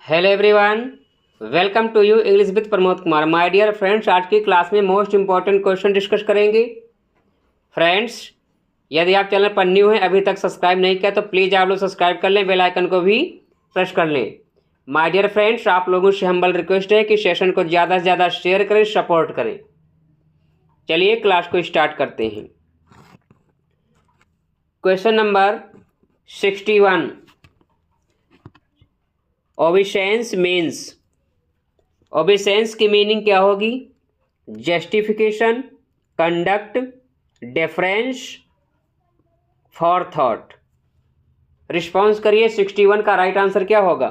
Hello everyone, welcome to you English with Pramod Kumar. My dear friends, आज की class में most important question discuss करेंगे। Friends, यदि आप चैनल पर न्यू हैं, अभी तक सब्सक्राइब नहीं किया तो प्लीज़ आप लोग सब्सक्राइब कर लें, बेल आइकन को भी प्रेस कर लें। माय डियर फ्रेंड्स, आप लोगों से हम्बल रिक्वेस्ट है कि सेशन को ज़्यादा से ज़्यादा शेयर करें, सपोर्ट करें। चलिए क्लास को स्टार्ट करते हैं। Question number 61, obeisance means. Obeisance की मीनिंग क्या होगी? Justification, conduct, difference, for thought. Response करिए। 61 का राइट आंसर क्या होगा?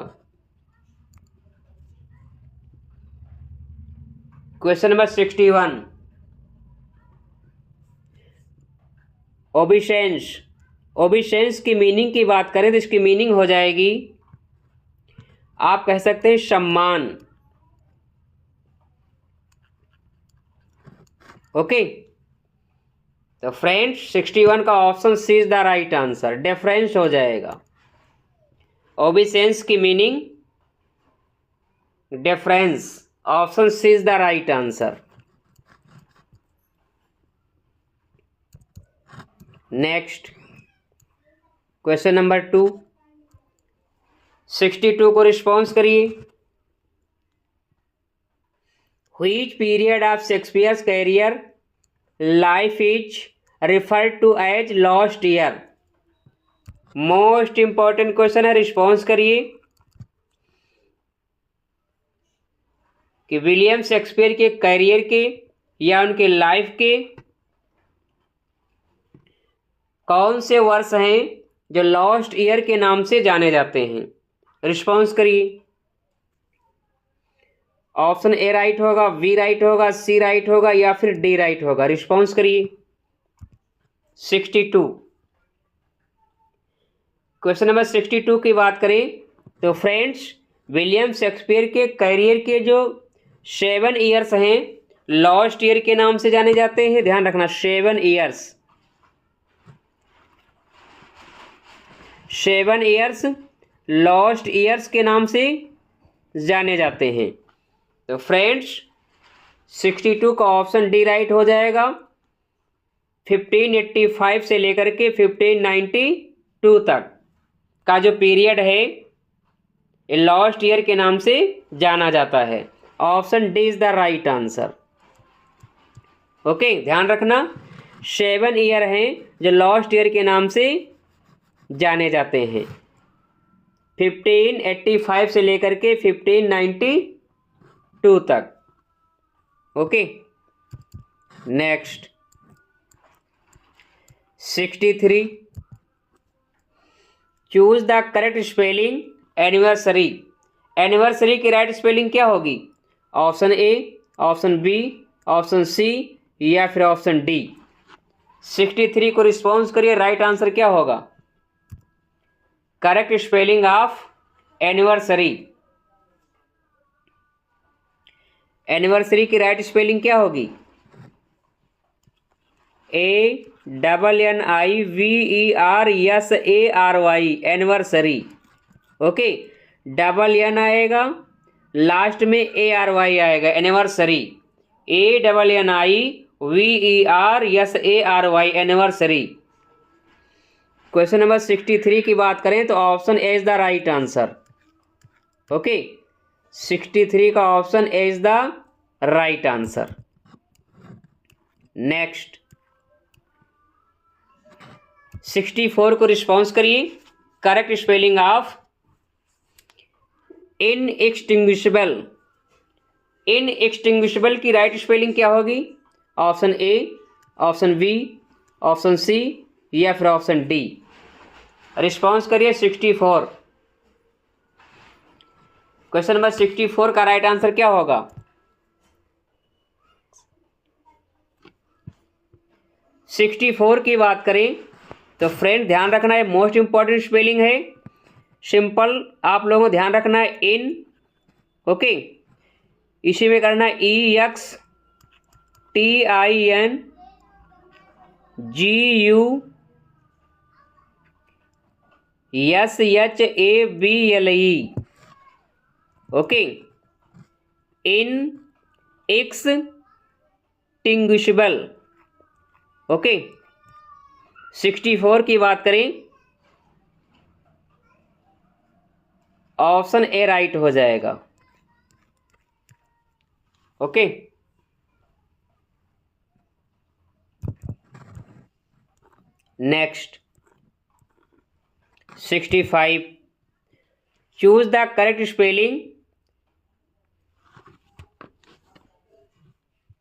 Question number 61, ओबिसेंस। ओबिसेंस की मीनिंग की बात करें तो इसकी मीनिंग हो जाएगी, आप कह सकते हैं सम्मान। ओके, तो फ्रेंड्स 61 का option C is the right answer, difference हो जाएगा। ओबिसेंस की meaning difference, option C is the right answer. Next question number 2, 62 को रिस्पॉन्स करिए। Which period of Shakespeare's career life is referred to as lost year. Most important question है, response करिए कि William Shakespeare के career के या उनके life के कौन से वर्ष हैं जो लॉस्ट ईयर के नाम से जाने जाते हैं। रिस्पॉन्स करिए। ऑप्शन ए राइट होगा, बी राइट होगा, सी राइट होगा या फिर डी राइट होगा। रिस्पॉन्स करिए। 62, क्वेश्चन नंबर 62 की बात करें तो फ्रेंड्स, विलियम शेक्सपियर के कैरियर के जो 7 ईयर्स हैं लॉस्ट ईयर के नाम से जाने जाते हैं। ध्यान रखना, 7 ईयर्स, 7 ईयर्स लॉस्ट ईयर्स के नाम से जाने जाते हैं। तो फ्रेंड्स 62 का ऑप्शन डी राइट हो जाएगा। 1585 से लेकर के 1592 तक का जो पीरियड है ये लॉस्ट ईयर के नाम से जाना जाता है। Option D is the right answer. Okay, ध्यान रखना, 7 ईयर हैं जो लॉस्ट ईयर के नाम से जाने जाते हैं। 1585 से लेकर के 1592 तक। Okay, next 63, choose the correct spelling anniversary. Anniversary की राइट स्पेलिंग क्या होगी? Option A, option B, option C या फिर ऑप्शन डी। 63 को रिस्पॉन्स करिए, राइट आंसर क्या होगा? Correct spelling of anniversary. Anniversary की राइट स्पेलिंग क्या होगी? ANNIVERSARY, anniversary. Okay, double N आएगा, लास्ट में ARY आएगा, anniversary. ANNIVERSARY, anniversary. Question number 63 की बात करें तो option A is the right answer. Okay, 63 का option A is the right answer. Next 64 को रिस्पॉन्स करिए। Correct spelling of inextinguishable. Inextinguishable की राइट स्पेलिंग क्या होगी? Option A, option B, option C या फिर ऑप्शन डी। रिस्पॉन्स करिए। 64, question number 64 का राइट आंसर क्या होगा? सिक्सटी 64 की बात करें तो फ्रेंड ध्यान रखना है, मोस्ट इंपॉर्टेंट स्पेलिंग है। सिंपल आप लोगों को ध्यान रखना है, इन। ओके, इसी में करना EXTINGUSHABLE। ओके, इनएक्सटिंग्विशेबल। ओके, 64 की बात करें, ऑप्शन ए राइट हो जाएगा। Okay, next 65, choose the correct spelling.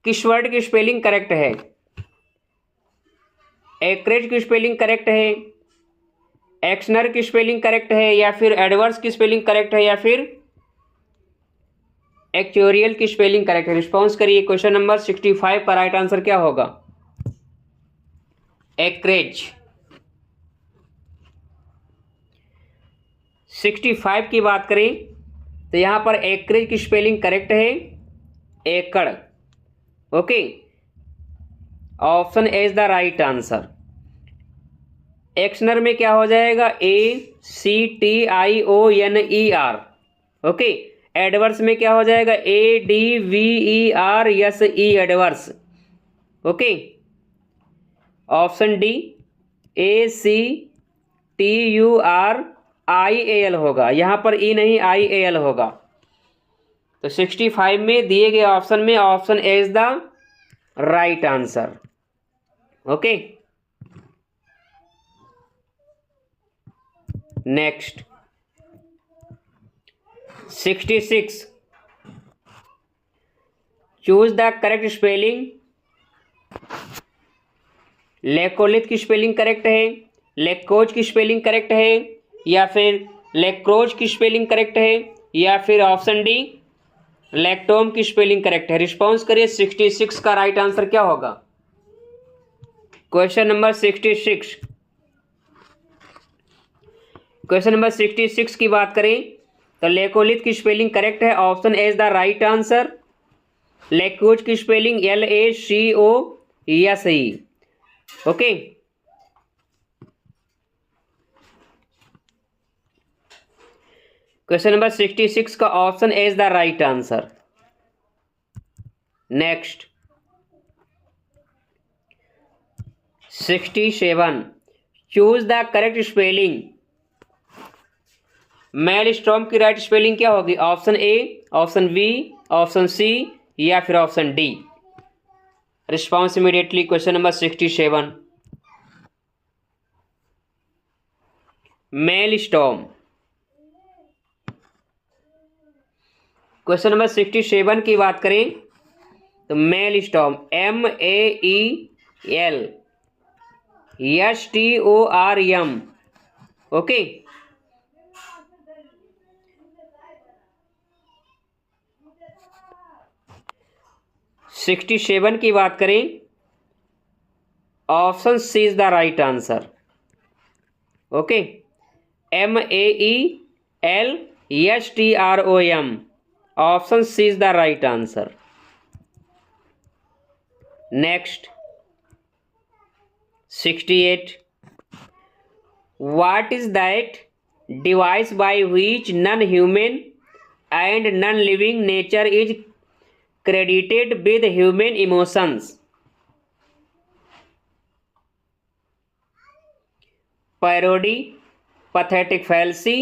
किस वर्ड की स्पेलिंग करेक्ट है? एक्रेज की स्पेलिंग करेक्ट है, एक्शनर की स्पेलिंग करेक्ट है, या फिर एडवर्स की स्पेलिंग करेक्ट है, या फिर एक्चुरियल की स्पेलिंग करेक्ट है? रिस्पॉन्स करिए। क्वेश्चन नंबर 65 का राइट आंसर क्या होगा? एक्रेज। 65 की बात करें तो यहां पर एक्रेज की स्पेलिंग करेक्ट है, एकड़। Okay, option A is the right answer. एक्शनर में क्या हो जाएगा? ACTIONER। ओके, एडवर्स में क्या हो जाएगा? ADVERSE, adverse. Okay, option D ACTURIAL होगा, यहां पर ई नहीं IAL होगा। तो 65 में दिए गए ऑप्शन में option A is the right answer. Okay, next 66, choose the correct spelling. Laccolith की स्पेलिंग करेक्ट है, लेकोज की स्पेलिंग करेक्ट है, या फिर लेक्रोज की स्पेलिंग करेक्ट है, या फिर ऑप्शन डी लैक्टोम की स्पेलिंग करेक्ट है? रिस्पॉन्स करिए। 66 का राइट आंसर क्या होगा? क्वेश्चन नंबर 66, क्वेश्चन नंबर 66 की बात करें तो लेकोलिथ की स्पेलिंग करेक्ट है, option A is the right answer. लेकोज की spelling LACOSE। Okay, question number 66 का option A is the right answer. Next 67, choose the correct spelling. Maelstrom की राइट स्पेलिंग क्या होगी? Option A, option B, option C, या फिर option D? Response immediately. Question number 67, maelstrom. Question number 67 की बात करें तो मेलस्टॉम MELSTORM। ओके, सिक्सटी 67 की बात करें, option C is the right answer. Okay, MELSTROM, option C is the right answer. Next 68, what is that device by which non human and non living nature is credited with human emotions? Parody, pathetic fallacy,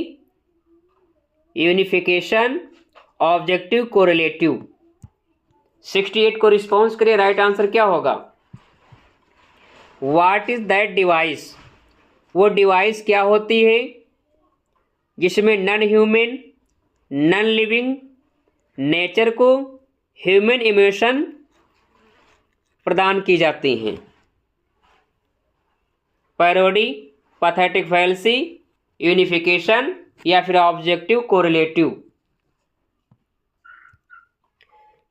unification, objective correlative? 68 को response करिए। Right answer क्या होगा? What is that device, वो device क्या होती है जिसमें non human, non living nature को ह्यूमन इमोशन प्रदान की जाती हैं? पैरोडी, पैथेटिक फैल्सी, यूनिफिकेशन, या फिर ऑब्जेक्टिव कोरिलेटिव?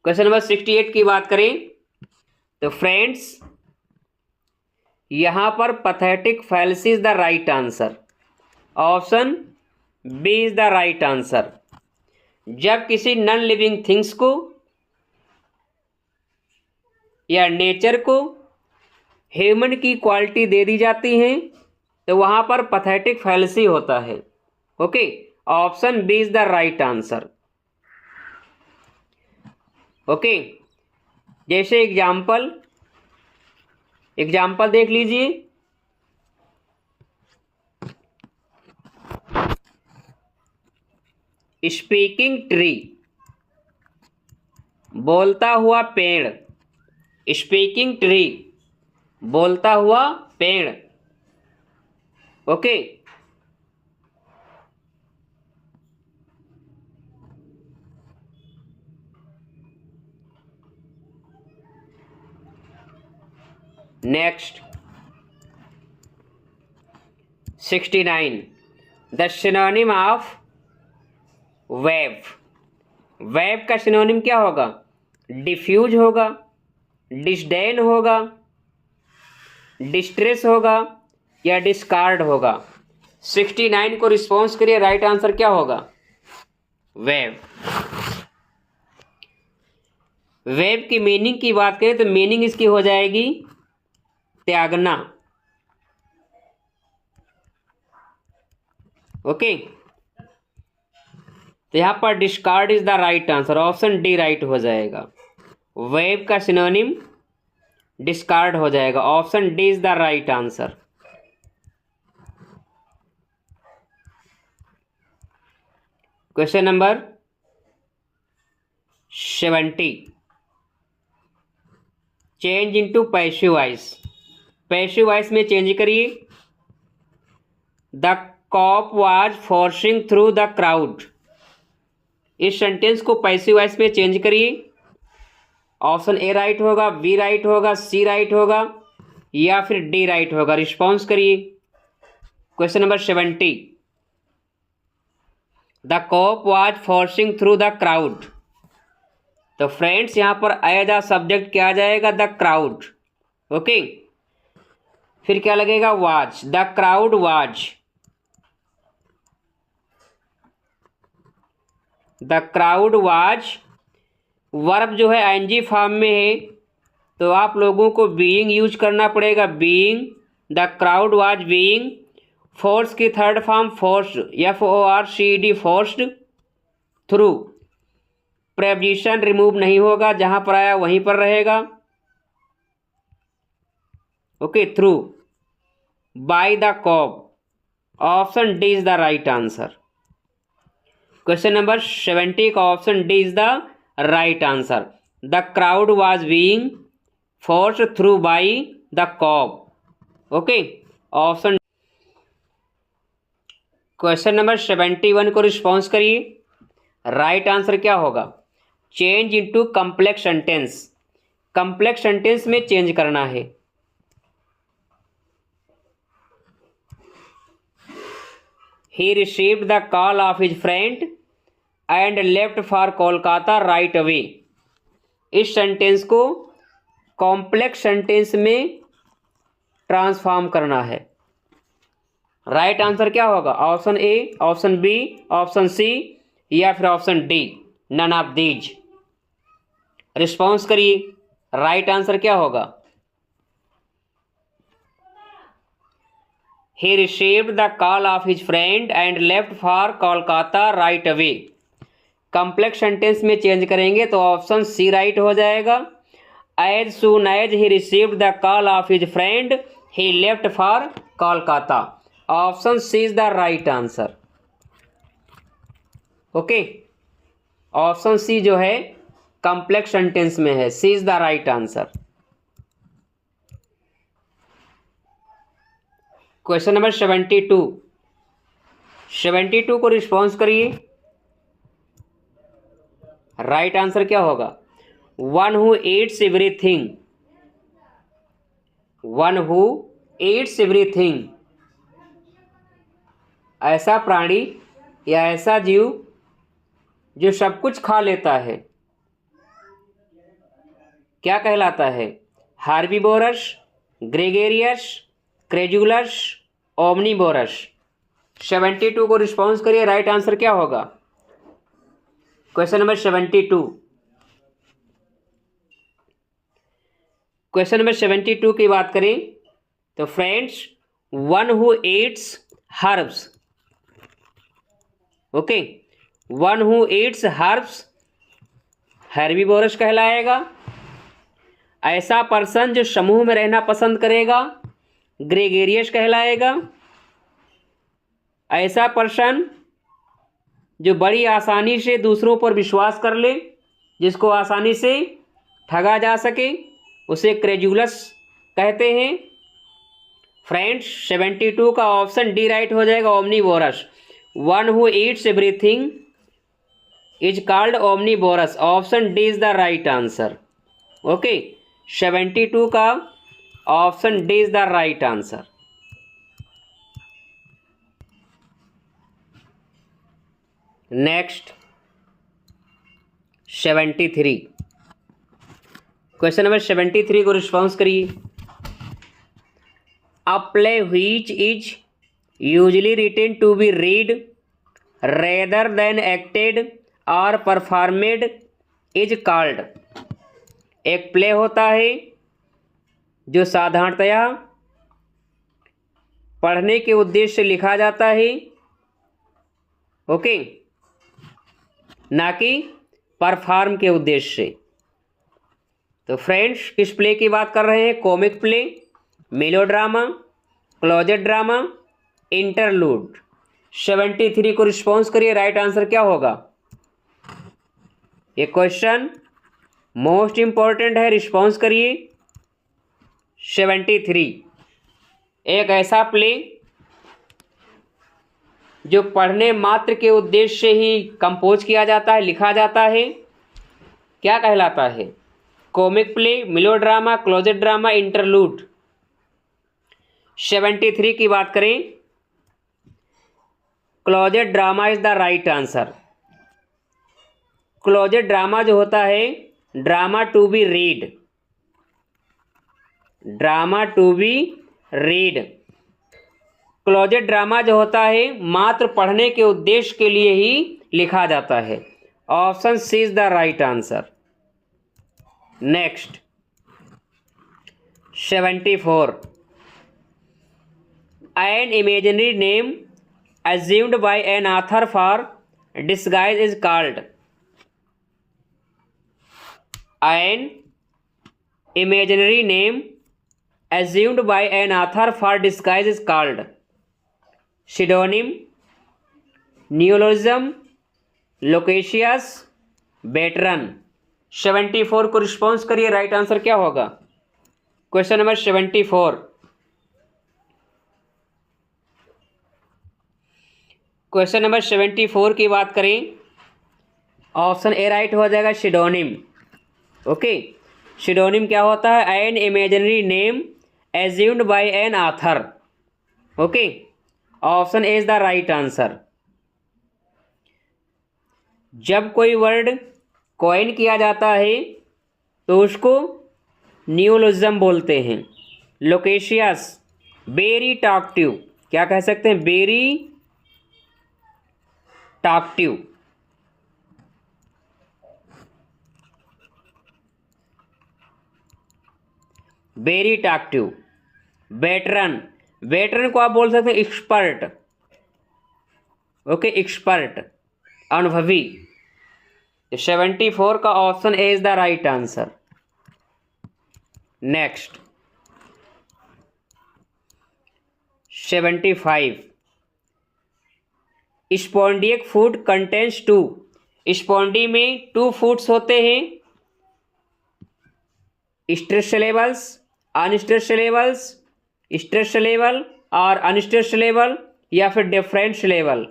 क्वेश्चन नंबर 68 की बात करें तो फ्रेंड्स यहां पर pathetic fallacy is the right answer. Option B is the right answer. जब किसी नॉन लिविंग थिंग्स को या नेचर को ह्यूमन की क्वालिटी दे दी जाती है तो वहां पर पैथेटिक फैल्सी होता है। Okay, option B is the right answer. Okay, जैसे एग्जाम्पल देख लीजिए। स्पीकिंग ट्री, बोलता हुआ पेड़। स्पीकिंग ट्री, बोलता हुआ पेड़। Okay, next 69, the synonym of wave. Wave का सिनोनिम क्या होगा? डिफ्यूज होगा, डिसडेन होगा, डिस्ट्रेस होगा या डिस्कार्ड होगा। 69 को रिस्पॉन्स करिए, राइट आंसर क्या होगा? वेव। वेव की मीनिंग की बात करें तो मीनिंग इसकी हो जाएगी त्यागना। ओके, तो यहां पर discard is the right answer, option D right हो जाएगा। वेव का सिनोनिम डिस्कार्ड हो जाएगा, option D is the right answer. Question number 70, change into passive voice. Passive voice में चेंज करिए। The cop was forcing through the crowd. इस sentence को passive voice में चेंज करिए। ऑप्शन ए राइट होगा, B right होगा, C right होगा या फिर डी राइट होगा। रिस्पॉन्स करिए। Question number 70, the cop was forcing through the crowd. तो फ्रेंड्स यहां पर एज अ सब्जेक्ट क्या आ जाएगा? The crowd. ओके, फिर क्या लगेगा? Was, the crowd was. The crowd was verb जो है आईएनजी फॉर्म में है, तो आप लोगों को बीइंग यूज करना पड़ेगा। Being, the crowd was being. Force की third form forced, FORCED, forced. Through, preposition remove नहीं होगा, जहां पर आया वहीं पर रहेगा। Okay, through. By the cop, option D is the right answer. Question number 70 का option D is the right answer. The crowd was being forced through by the cop. Okay, option. Question number 71 को response करिए। Right answer क्या होगा? Change into complex sentence. Complex sentence में change करना है। He received the call of his friend and left for Kolkata right away. इस sentence को complex sentence में ट्रांसफॉर्म करना है। राइट आंसर क्या होगा? Option A, option B, option C या फिर option D, none of these. Response करिए। राइट आंसर क्या होगा? He received the call of his friend and left for Kolkata right away। Complex sentence में चेंज करेंगे तो ऑप्शन सी राइट हो जाएगा। As soon as he received the call of his friend, he left for Kolkata. Option C is the right answer. Okay, option C जो है complex sentence में है, C is the right answer. Question number 72, 72 को response करिए। Right answer क्या होगा? One who eats everything. One who eats everything, ऐसा प्राणी या ऐसा जीव जो सब कुछ खा लेता है, क्या कहलाता है? Herbivores, gregarious, क्रेजुलस, omnivorous. 72 को रिस्पॉन्स करिए। राइट आंसर क्या होगा? क्वेश्चन नंबर 72, क्वेश्चन नंबर 72 की बात करें तो friends, one who eats herbs. Okay, one who eats herbs herbivorous कहलाएगा। ऐसा पर्सन जो समूह में रहना पसंद करेगा ग्रेगेरियस कहलाएगा। ऐसा पर्सन जो बड़ी आसानी से दूसरों पर विश्वास कर ले, जिसको आसानी से ठगा जा सके, उसे क्रेजुलस कहते हैं। फ्रेंड्स 72 का ऑप्शन डी राइट हो जाएगा, omnivorous. One who eats everything is called omnivorous. Option D is the right answer. Okay, 72 का option D is the right answer. Next 73, question number 73 को रिस्पॉन्स करिए। A play which is usually written to be read rather than acted और performed is called. एक play होता है जो साधारणतया पढ़ने के उद्देश्य से लिखा जाता है, ओके, ना कि परफॉर्म के उद्देश्य से। तो फ्रेंड्स किस प्ले की बात कर रहे हैं? Comic play, melodrama, closet drama, interlude. 73 को रिस्पॉन्स करिए, राइट आंसर क्या होगा? ये क्वेश्चन मोस्ट इंपॉर्टेंट है, रिस्पॉन्स करिए। 73 एक ऐसा प्ले जो पढ़ने मात्र के उद्देश्य से ही कंपोज किया जाता है, लिखा जाता है, क्या कहलाता है? Comic play, melodrama, closet drama, interlude. 73 की बात करें, closet drama is the right answer. Closet drama जो होता है, drama to be read, drama to be read. Closet drama जो होता है मात्र पढ़ने के उद्देश्य के लिए ही लिखा जाता है। Option C is the right answer. Next 74, an imaginary name assumed by an author for disguise is called। An imaginary name assumed by an author for disguise is called pseudonym, neologism, loquacious, veteran। 74 को response करिए, right answer क्या होगा? Question number 74, question number 74 की बात करें, option A right हो जाएगा, सिडोनिम। Okay, सिडोनिम क्या होता है? An imaginary name assumed by an author. Okay, option A is the right answer. जब कोई वर्ड कॉइन किया जाता है तो उसको न्यूलोजिज्म बोलते हैं। लोकेशियस, वेरी टॉकटिव, क्या कह सकते हैं? Very talkative. Very talkative. Veteran, veteran को आप बोल सकते हैं एक्सपर्ट। ओके, एक्सपर्ट, अनुभवी। 74 का option A is the right answer. Next 75, spondaic foot contains two. Spondee में 2 फूड्स होते हैं, stress levels, unstress levels, stress level और अनस्ट्रेस लेवल, या फिर डिफरेंस लेवल।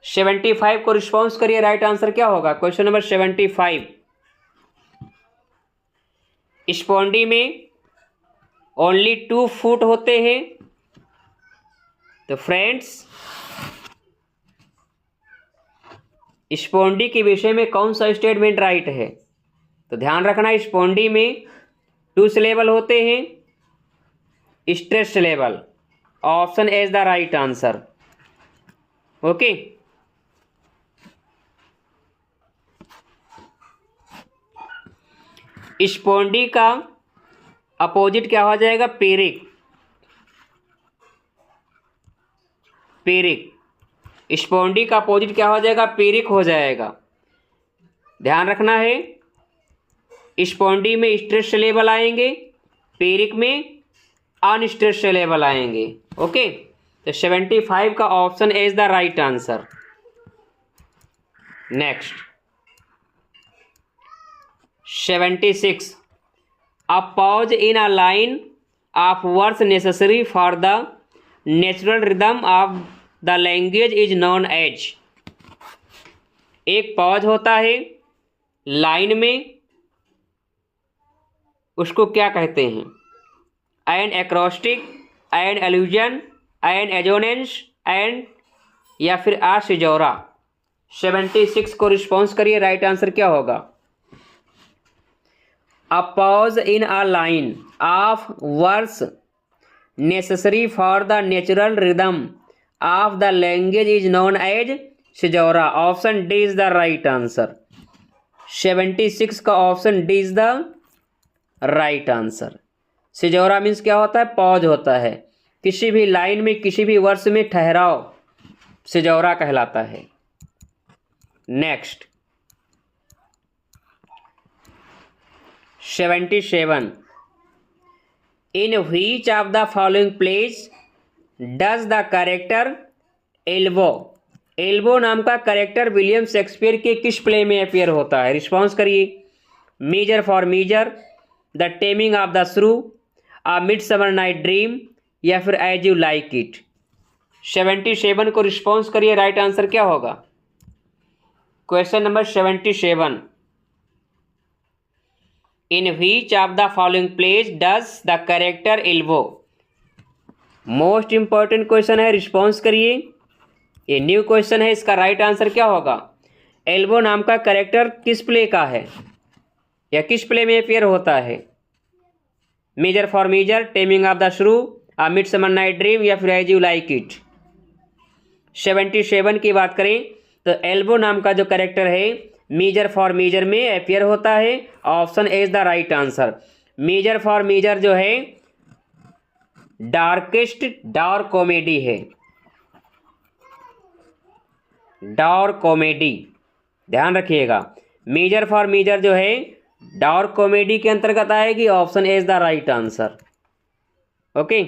75 को रिस्पॉन्स करिए, राइट आंसर क्या होगा? क्वेश्चन नंबर 75, स्पॉन्डी में ओनली 2 फूड होते हैं। तो फ्रेंड्स स्पॉन्डी के विषय में कौन सा स्टेटमेंट राइट है? तो ध्यान रखना, स्पॉन्डी में 2 सिलेबल होते हैं, stress level. Option A is the right answer. Okay, spondee का अपोजिट क्या हो जाएगा? पेरिक। पेरिक, स्पॉन्डी का अपोजिट क्या हो जाएगा? पेरिक हो जाएगा। ध्यान रखना है, स्पॉन्डी में स्ट्रेस सिलेबल आएंगे, पेरिक में अनस्ट्रेस सिलेबल आएंगे। ओके, तो 75 का option is the right answer. Next 76, a pause in a line of words necessary for the natural rhythm of the language is known as. एक पॉज होता है लाइन में, उसको क्या कहते हैं? An acrostic, an allusion, an assonance, and या फिर आ सिजोरा। 76 को रिस्पॉन्स करिए, राइट आंसर क्या होगा? A pause in a line of words necessary for the natural rhythm of the language is known as caesura. Option D is the right answer. 76 का option D is the right answer. Caesura means क्या होता है? Pause होता है, किसी भी line में, किसी भी वर्ष में ठहराव सिजोरा कहलाता है। Next 77, in which of the following place does the character elbow, elbow नाम का कैरेक्टर विलियम शेक्सपियर के किस प्ले में अपीयर होता है? रिस्पॉन्स करिए। Measure for Measure, The Taming of the Shrew, a midsummer night dream, या फिर एज यू लाइक इट। 77 को रिस्पॉन्स करिए, राइट आंसर क्या होगा? Question number 77, in which of the following place does the character elbow. Most important question है, response करिए। ये new question है, इसका राइट आंसर क्या होगा? एल्बो नाम का कैरेक्टर किस प्ले का है या किस प्ले में अपीयर होता है? Measure for Measure, Taming of the Shrew, a midsummer night dream, या फिर एज यू लाइक इट। 77 की बात करें तो एल्बो नाम का जो कैरेक्टर है मेजर फॉर मेजर में अपीयर होता है। Option A is the right answer. Measure for Measure जो है डार्केस्ट डार्क कॉमेडी है, डार्क कॉमेडी, ध्यान रखिएगा। मेजर फॉर मेजर जो है डार्क कॉमेडी के अंतर्गत आएगी। Option A is the right answer. Okay,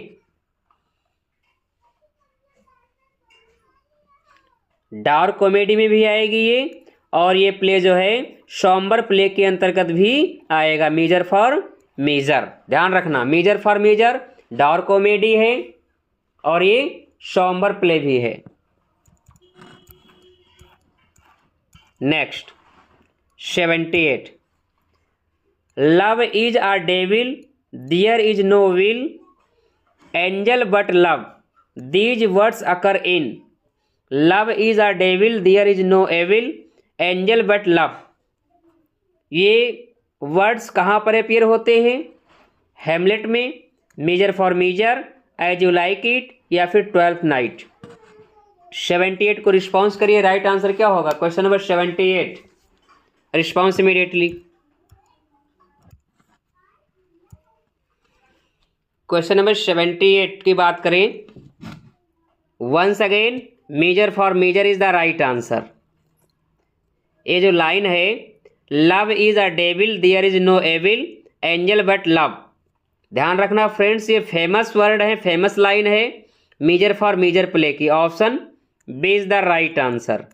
dark comedy में भी आएगी ये, और ये प्ले जो है सॉम्बर प्ले के अंतर्गत भी आएगा। मेजर फॉर मेजर, ध्यान रखना, Measure for Measure dark comedy है और ये सॉम्बर प्ले भी है। Next 78, love is a devil, there is no will, angel but love, these words occur in. Love is a devil, there is no evil, angel but love. ये words कहाँ पर appear होते हैं? Hamlet में, Measure for Measure, As You Like It, या फिर twelfth night. 78 को response करिए, राइट आंसर क्या होगा? Question number 78, response immediately. Question number 78 की बात करें, once again Measure for Measure is the right answer. ये जो लाइन है, love is a devil, there is no evil, angel but love, ध्यान रखना फ्रेंड्स, ये फेमस वर्ड है, फेमस लाइन है मेजर फॉर मेजर प्ले की। Option B is the right answer.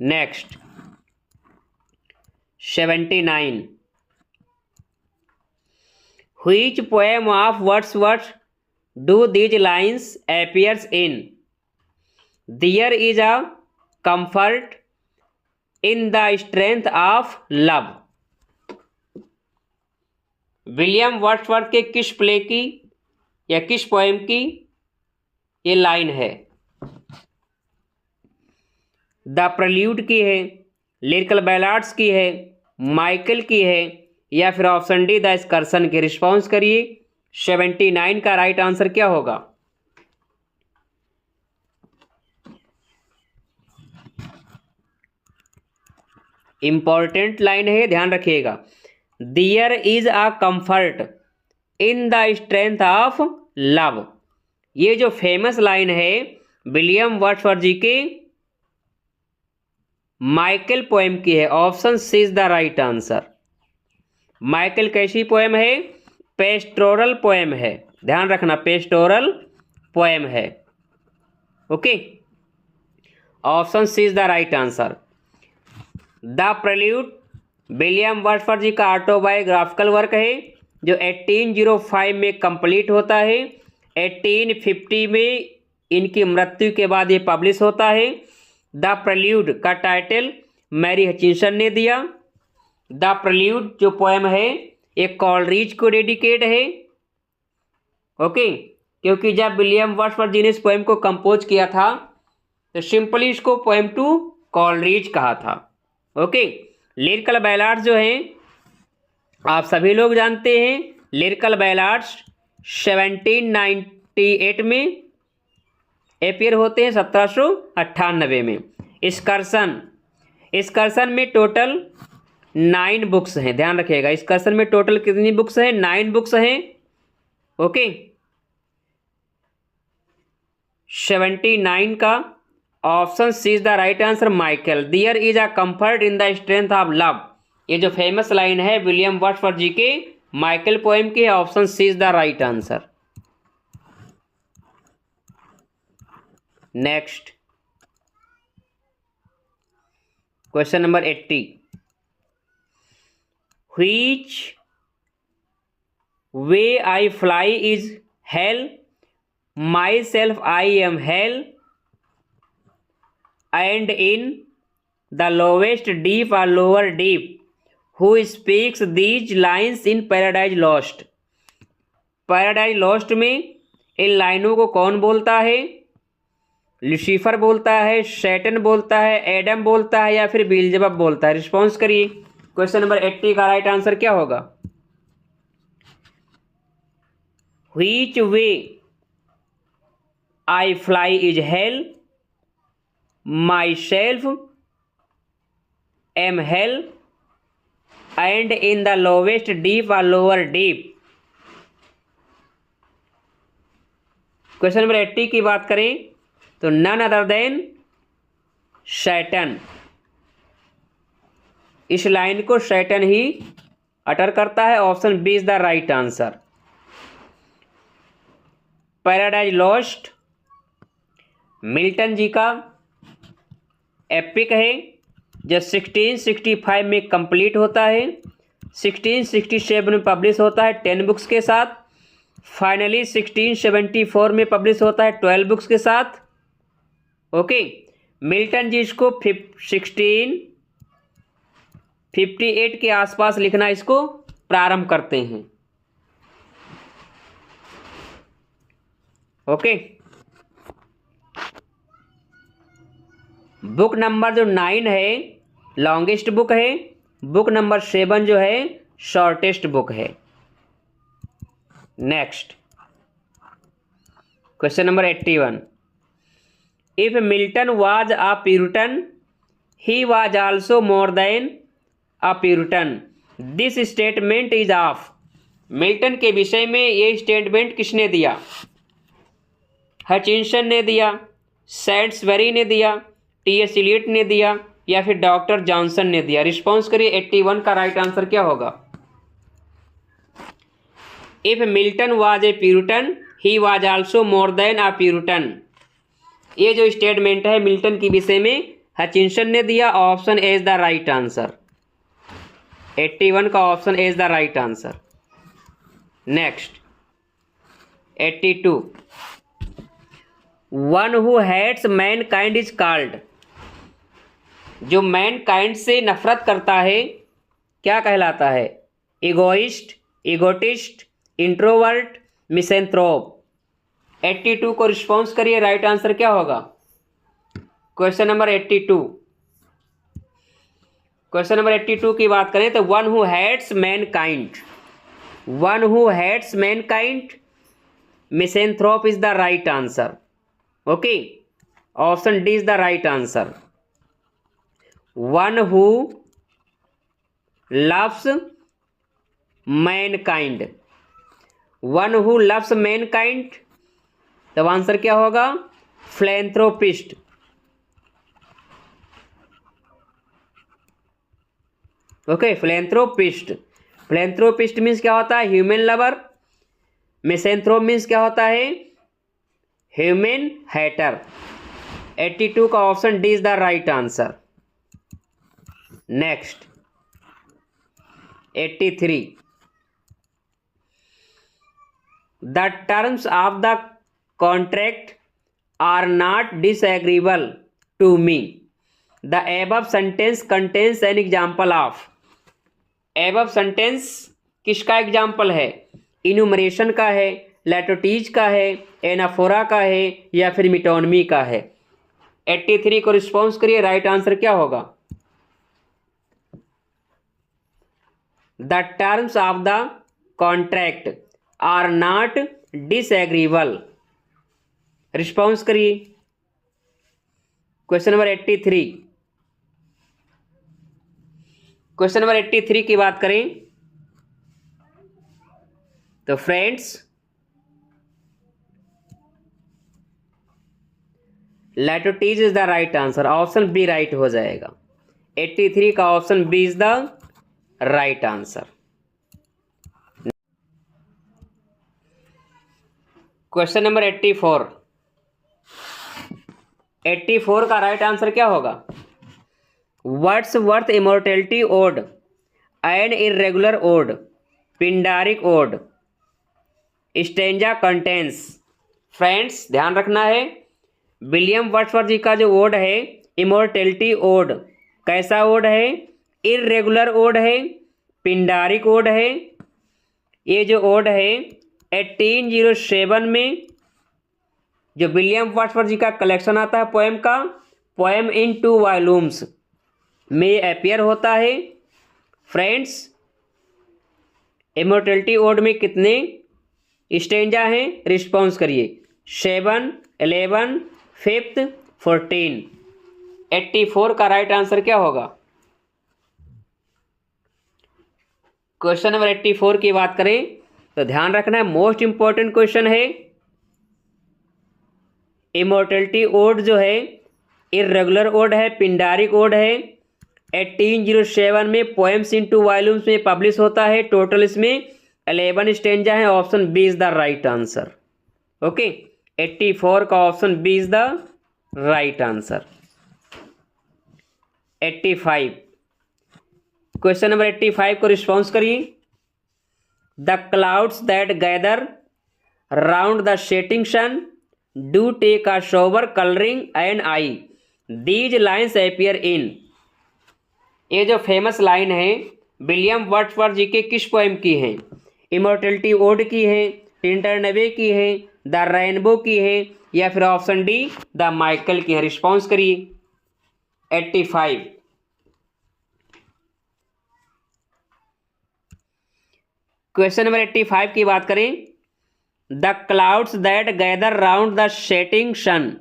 Next 79, which poem of Wordsworth do these lines appears in? There is a comfort in the strength of love. William Wordsworth के किस play की या किस poem की ये line है? The prelude की है, लिरिकल बैलाड्स की है, माइकल की है, या फिर ऑप्शन डी द एक्सकर्सन की। रिस्पॉन्स करिए। 79 का राइट आंसर क्या होगा? इंपॉर्टेंट लाइन है, ध्यान रखिएगा। There is a comfort in the strength of love, ये जो फेमस लाइन है विलियम वर्ड्सवर्थ जी के माइकल पोएम की है। Option C is the right answer. Michael कैसी पोएम है? पेस्टोरल पोएम है, ध्यान रखना पेस्टोरल पोएम है। Okay, option C is the right answer. The prelude William Wordsworth जी का ऑटोबायोग्राफिकल वर्क है जो 1805 में कंप्लीट होता है। 1850 में इनकी मृत्यु के बाद ये पब्लिश होता है। द प्रेल्यूड का टाइटल मैरी हचिंसन ने दिया। द प्रेल्यूड जो पोएम है एक कॉलरिज को डेडिकेट है। ओके, क्योंकि जब विलियम वर्ड्सवर्थ जी ने इस पोएम को कंपोज किया था तो सिंपली इसको पोएम टू कॉलरिज कहा था। ओके, लिरिकल बैलाड्स जो हैं आप सभी लोग जानते हैं। लिरिकल बैलाड्स 1798 में अपीयर होते हैं, 1798 में। इसकर्सन में टोटल 9 बुक्स हैं, ध्यान रखिएगा। इसकर्सन में टोटल कितनी बुक्स हैं? 9 बुक्स हैं। ओके, 79 का option C is the right answer. Michael, there is a comfort in the strength of love, ये जो फेमस लाइन है विलियम वर्ड्सवर्थ जी के माइकल पोएम की, option C is the right answer. Next question number 80, which way I fly is hell, myself I am hell, and in the lowest deep और lower deep, who speaks these lines in paradise lost. Paradise lost में इन लाइनों को कौन बोलता है? Lucifer बोलता है, Satan बोलता है, एडम बोलता है, या फिर बेल्जेबब बोलता है? रिस्पॉन्स करिए। क्वेश्चन नंबर 80 का राइट आंसर क्या होगा? Which way I fly is hell, myself am hell, and in the lowest deep और लोअर डीप। क्वेश्चन नंबर 80 की बात करें तो नन अदर देन सैटन, इस लाइन को सैटन ही अटर करता है। Option B is the right answer. Paradise lost Milton ji का एपिक है जो 1665 में कंप्लीट होता है। 1667 में पब्लिश होता है 10 बुक्स के साथ। फाइनली 1674 में पब्लिश होता है 12 बुक्स के साथ। ओके, मिल्टन जी इसको 1658 के आसपास लिखना इसको प्रारंभ करते हैं। ओके, बुक नंबर जो 9 है लॉन्गेस्ट बुक है, बुक नंबर 7 जो है शॉर्टेस्ट बुक है। Next question number 81, if Milton was a Puritan he was also more than a Puritan, this statement is of. Milton के विषय में ये स्टेटमेंट किसने दिया? हचिंसन ने दिया, सैड्सबरी ने दिया, टी.एस. इलियट ने दिया, या फिर डॉक्टर जॉनसन ने दिया? रिस्पॉन्स करिए। 81 का राइट आंसर क्या होगा? If Milton was a Puritan he was also more than a Puritan, ये जो स्टेटमेंट है मिल्टन के विषय में हचिंसन ने दिया। Option A is the right answer. 81 का option A is the right answer. Next 82, one who hates mankind is called, जो मैन काइंड से नफरत करता है क्या कहलाता है? Egoist, egotist, introvert, मिसेंथ्रोप। 82 को रिस्पॉन्स करिए, राइट आंसर क्या होगा? क्वेश्चन नंबर 82, क्वेश्चन नंबर 82 की बात करें तो one who hates mankind, one who hates mankind, misanthrope is the right answer. Okay, option D is the right answer. One who loves mankind, one who loves mankind, तब answer क्या होगा? Philanthropist. Okay, philanthropist. Philanthropist means क्या होता है? Human lover. मिसेंथ्रोप means क्या होता है? Human hater. 82 का option D is the right answer. Next 83, the terms of the contract are not disagreeable to me, the above sentence contains an example of. Above sentence किसका example है? Enumeration का है, लैटोटीज का है, एनाफोरा का है, या फिर मिटोनमी का है? 83 को रिस्पॉन्स करिए, राइट आंसर क्या होगा? The terms of the contract are not disagreeable. Response करिए। क्वेश्चन नंबर 83, क्वेश्चन नंबर 83 की बात करें तो friends, litotes is the right answer. Option B right हो जाएगा। 83 का option B is the right answer. Question number 84, 84 का राइट आंसर क्या होगा? Wordsworth immortality ode an irregular ode, Pindaric ode, stanza contains. Friends ध्यान रखना है, विलियम वर्ड्सवर्थ जी का जो ओड है इमॉर्टैलिटी ओड, कैसा ओड है? इर्रेगुलर ओड है, पिंडारिक ओड है। ये जो ओड है 1807 में जो विलियम वर्ड्सवर्थ जी का कलेक्शन आता है पोएम का, पोएम इन 2 वॉल्यूम्स में अपियर होता है। फ्रेंड्स इमॉर्टैलिटी ओड में कितने स्टेंजा हैं? रिस्पॉन्स करिए। 7, 11, 5, 14। 84 का राइट आंसर क्या होगा? क्वेश्चन नंबर 84 की बात करें तो ध्यान रखना है, मोस्ट इंपॉर्टेंट क्वेश्चन है। इमॉर्टैलिटी ओड जो है इर्रेगुलर ओड है, पिंडारिक ओड है। 1807 में पोएम्स इन 2 वॉल्यूम्स में पब्लिश होता है। टोटल इसमें 11 स्टेंजा है। Option B is the right answer. Okay, 84 का option B is the right answer. 85, question number 85 को रिस्पॉन्स करिए। The clouds that gather round the setting sun do take a sober colouring and eye, these lines appear in. ये जो famous line है William Wordsworth ji के किस poem की है? Immortality Ode की है, टिंटरनेवे की है, द रेनबो की है, या फिर ऑप्शन डी द माइकल की है? रिस्पॉन्स करिए। 85, क्वेश्चन नंबर 85 की बात करें, the clouds that gather round the setting sun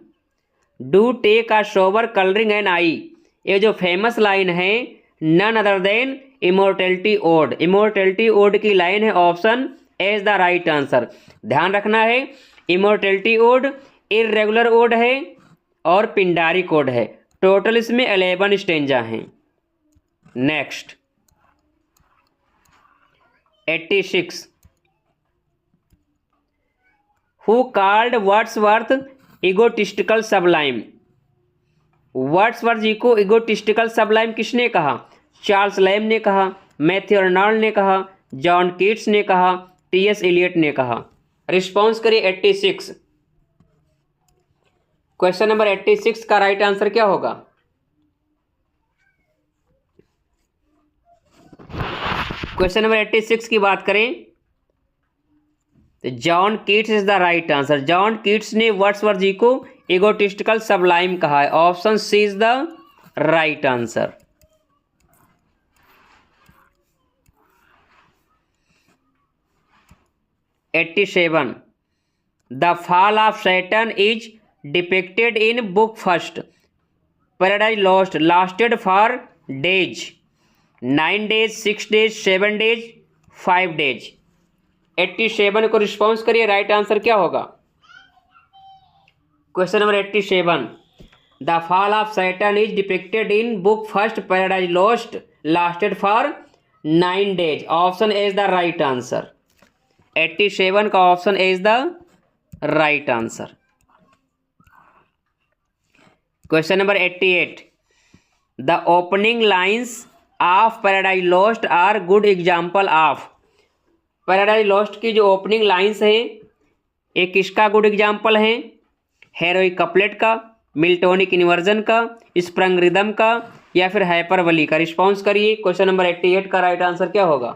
do take a sober colouring and eye. ये जो फेमस लाइन है none other than Immortality Ode. Immortality Ode की लाइन है, option A is the right answer. ध्यान रखना है, immortality odd irregular odd है और पिंडारिक ओड है। टोटल इसमें 11 स्टेंजा हैं। Next 86, who called Wordsworth egotistical sublime. Wordsworth ji को इगोटिस्टिकल सबलाइम किसने कहा? चार्ल्स लैम ने कहा, मैथ्यू अर्नल्ड ने कहा, जॉन कीट्स ने कहा, टी.एस. एलियट ने कहा? रिस्पॉन्स करिए। 86, क्वेश्चन नंबर 86 का राइट आंसर क्या होगा? क्वेश्चन नंबर 86 की बात करें तो John Keats is the right answer. John Keats ने वर्ड्सवर्थ जी को इगोटिस्टिकल सबलाइम कहा है। Option C is the right answer. '87, the fall of Saturn is depicted in book first Paradise Lost lasted for days, 9 days, 6 days, 7 days, 5 days। 87 को response करिए, right answer क्या होगा? Question number 87, the fall of Saturn is depicted in book first Paradise Lost lasted for 9 days, option A is the right answer. 87 का option A is the right answer. Question number 88, the opening lines of Paradise Lost are good example of. Paradise Lost की जो opening lines हैं ये किसका good example हैं? Heroic couplet का, Miltonic inversion का, sprung rhythm का, या फिर हाइपरबली का। रिस्पॉन्स करिए। क्वेश्चन नंबर 88 का राइट आंसर क्या होगा?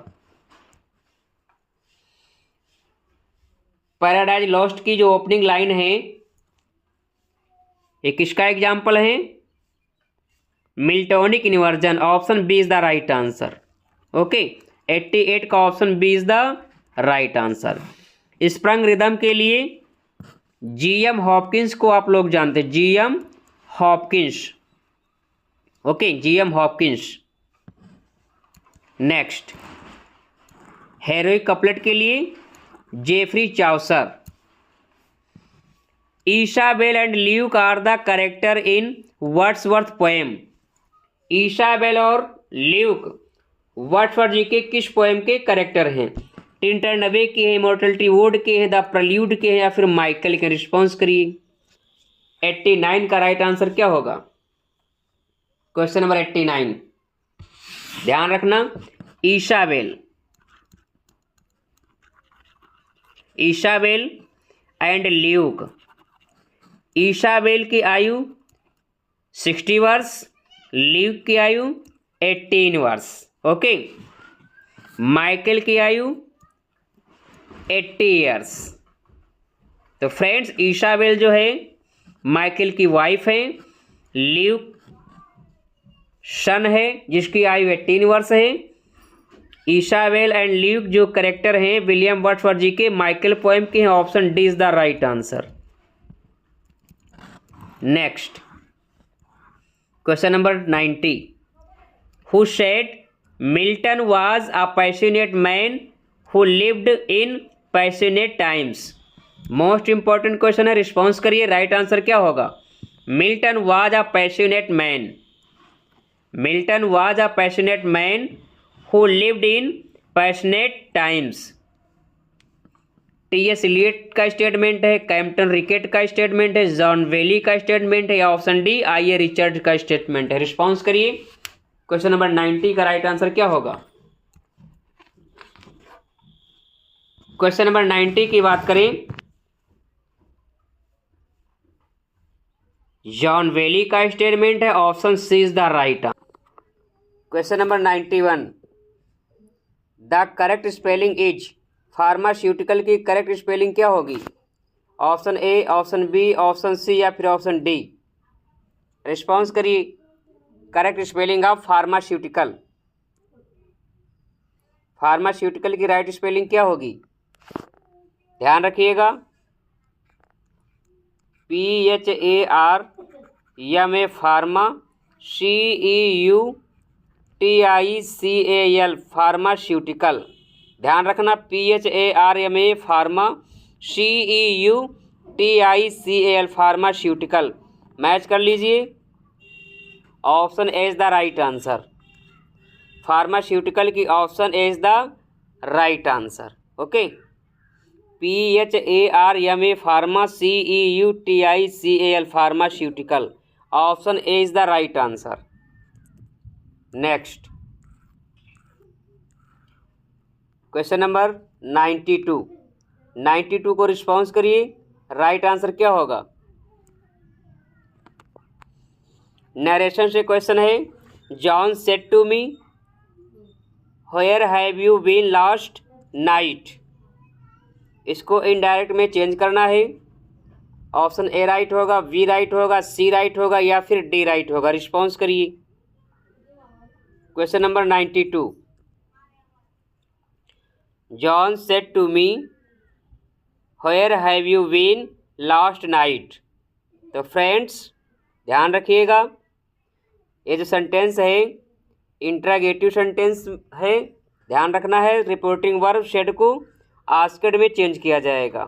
पैराडाइज लॉस्ट की जो ओपनिंग लाइन है ये किसका एग्जाम्पल है? Miltonic inversion. Option B is the right answer. Okay, 88 का option B is the right answer. Sprung rhythm के लिए जीएम हॉपकिंस को आप लोग जानते हैं, GM Hopkins. Okay, GM Hopkins. Next, heroic couplet के लिए Geoffrey Chaucer. Isabel and Luke are the characters in Wordsworth poem. Isabel और ल्यूक वर्ड्सवर्थ जी के किस पोएम के कैरेक्टर हैं? टिंटरनबे के हैं, इमॉर्टलिटी वुड के हैं, द प्रल्यूड के हैं, या फिर माइकल के? रिस्पॉन्स करिए। 89 का राइट आंसर क्या होगा? क्वेश्चन नंबर 89, ध्यान रखना, Isabel. Isabel and Luke. Isabel की आयु 60 वर्ष, ल्यूक की आयु 18 वर्ष। ओके, माइकल की आयु 80 ईयर्स। तो फ्रेंड्स, ईसाबेल जो है माइकल की वाइफ है, ल्यूक सन है जिसकी आयु 18 वर्ष है। ईसाबेल एंड ल्यूक जो कैरेक्टर हैं विलियम वर्ड्सवर्थ जी के माइकल पोएम के हैं। Option D is the right answer. Next, question number 90, who said Milton was a passionate man who lived in passionate times. Most important question है, response करिए। Right answer क्या होगा? Milton was a passionate man. Milton was a passionate man who lived in passionate times. T S. Eliot का statement है, Kempton रिकेट का statement है, John वेली का statement है, या option D I A Richard का स्टेटमेंट है? रिस्पॉन्स करिए। क्वेश्चन नंबर 90 का राइट आंसर क्या होगा? क्वेश्चन नंबर 90 की बात करें, जॉन वेली का स्टेटमेंट है। Option C is the right answer. Question number 91, the correct spelling is. Pharmaceutical की करेक्ट स्पेलिंग क्या होगी? Option A, option B, option C, या फिर ऑप्शन डी? रिस्पॉन्स करिए। Correct spelling of pharmaceutical. Pharmaceutical की right spelling क्या होगी? ध्यान रखिएगा, PHARMA फार्मा, CEUTICAL फार्मास्यूटिकल। ध्यान रखना, PHARMA pharma, CEUTICAL pharmaceutical. Match कर लीजिए। Option A is the right answer. Pharmaceutical की option A is the right answer. Okay, PHARMA pharma, CEUTICAL pharmaceutical. Option A is the right answer. Next, question number 92 को response करिए। Right answer क्या होगा? Narration से question है, John said to me where have you been last night. इसको indirect में change करना है। ऑप्शन ए राइट होगा, बी राइट होगा, सी राइट होगा, या फिर डी राइट होगा? रिस्पॉन्स करिए। Question number 92, John said to me where have you been last night. तो फ्रेंड्स ध्यान रखिएगा, ये जो सेंटेंस है इंट्रागेटिव सेंटेंस है। ध्यान रखना है, रिपोर्टिंग वर्ब सेड को आस्क्ड में चेंज किया जाएगा।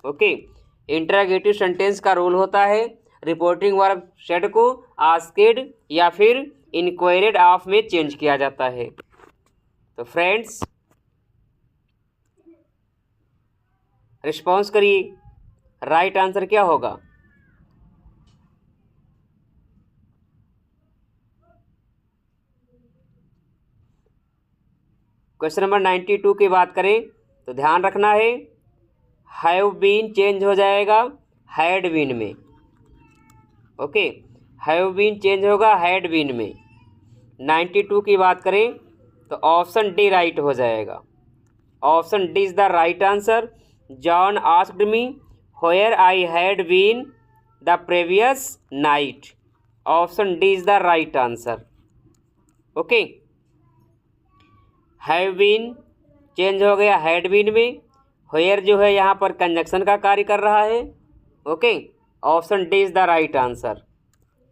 ओके, इंट्रागेटिव सेंटेंस का रूल होता है रिपोर्टिंग वर्ब सेड को आस्क्ड या फिर इंक्वायर्ड ऑफ में चेंज किया जाता है। तो फ्रेंड्स रिस्पॉन्स करिए, राइट आंसर क्या होगा? क्वेश्चन नंबर 92 की बात करें तो ध्यान रखना है, हैव बीन चेंज हो जाएगा हैड बीन में। ओके, हैव बीन चेंज होगा हैड बीन में। 92 की बात करें तो ऑप्शन डी राइट हो जाएगा। Option D is the right answer. John asked me where I had been the previous night. Option D is the right answer. Okay, have been change हो गया had been में। Where जो है यहाँ पर conjunction का कार्य कर रहा है। Okay, option D is the right answer.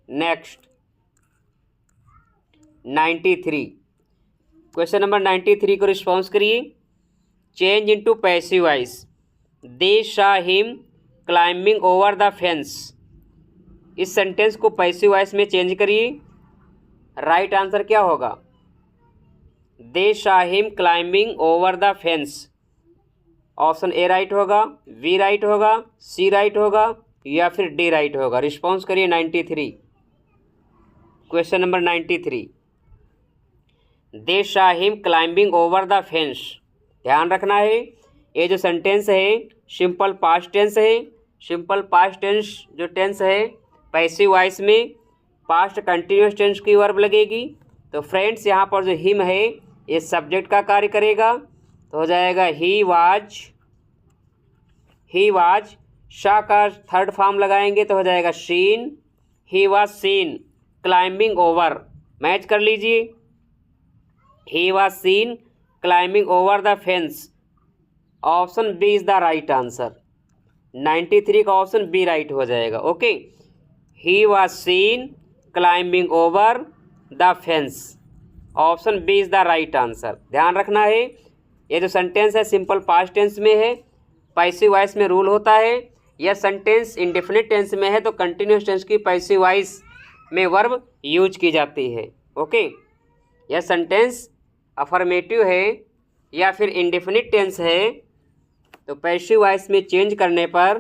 Next 93, question number 93 को रिस्पॉन्स करिए। Change into passive voice, they saw him climbing over the fence. इस सेंटेंस को पैसिव वॉइस में चेंज करिए, राइट आंसर क्या होगा? They saw him climbing over the fence. Option A right होगा, B right होगा, सी राइट होगा या फिर डी राइट होगा? रिस्पॉन्स करिए 93, question number 93। They saw him climbing over the fence. ध्यान रखना है, ये जो सेंटेंस है सिंपल पास्ट टेंस है। सिंपल पास्ट टेंस जो टेंस है पैसिव वॉइस में पास्ट कंटिन्यूअस टेंस की वर्ब लगेगी। तो फ्रेंड्स यहाँ पर जो हिम है ये सब्जेक्ट का कार्य करेगा, तो हो जाएगा ही वाज। शा का थर्ड फॉर्म लगाएंगे तो हो जाएगा seen, he was seen climbing over. Match कर लीजिए, he was seen climbing over the fence. Option B is the right answer. 93 का ऑप्शन बी राइट हो जाएगा। Okay, he was seen climbing over the fence. Option B is the right answer. ध्यान रखना है, ये जो सेंटेंस है simple past tense में है, पैसिव वॉइस में रूल होता है। यह सेंटेंस इंडेफिनिट टेंस में है तो कंटिन्यूअस टेंस की पैसिव वॉइस में वर्ब यूज की जाती है। ओके, यह सेंटेंस अफर्मेटिव है या फिर इंडेफिनिट टेंस है तो पैसिव वॉइस में चेंज करने पर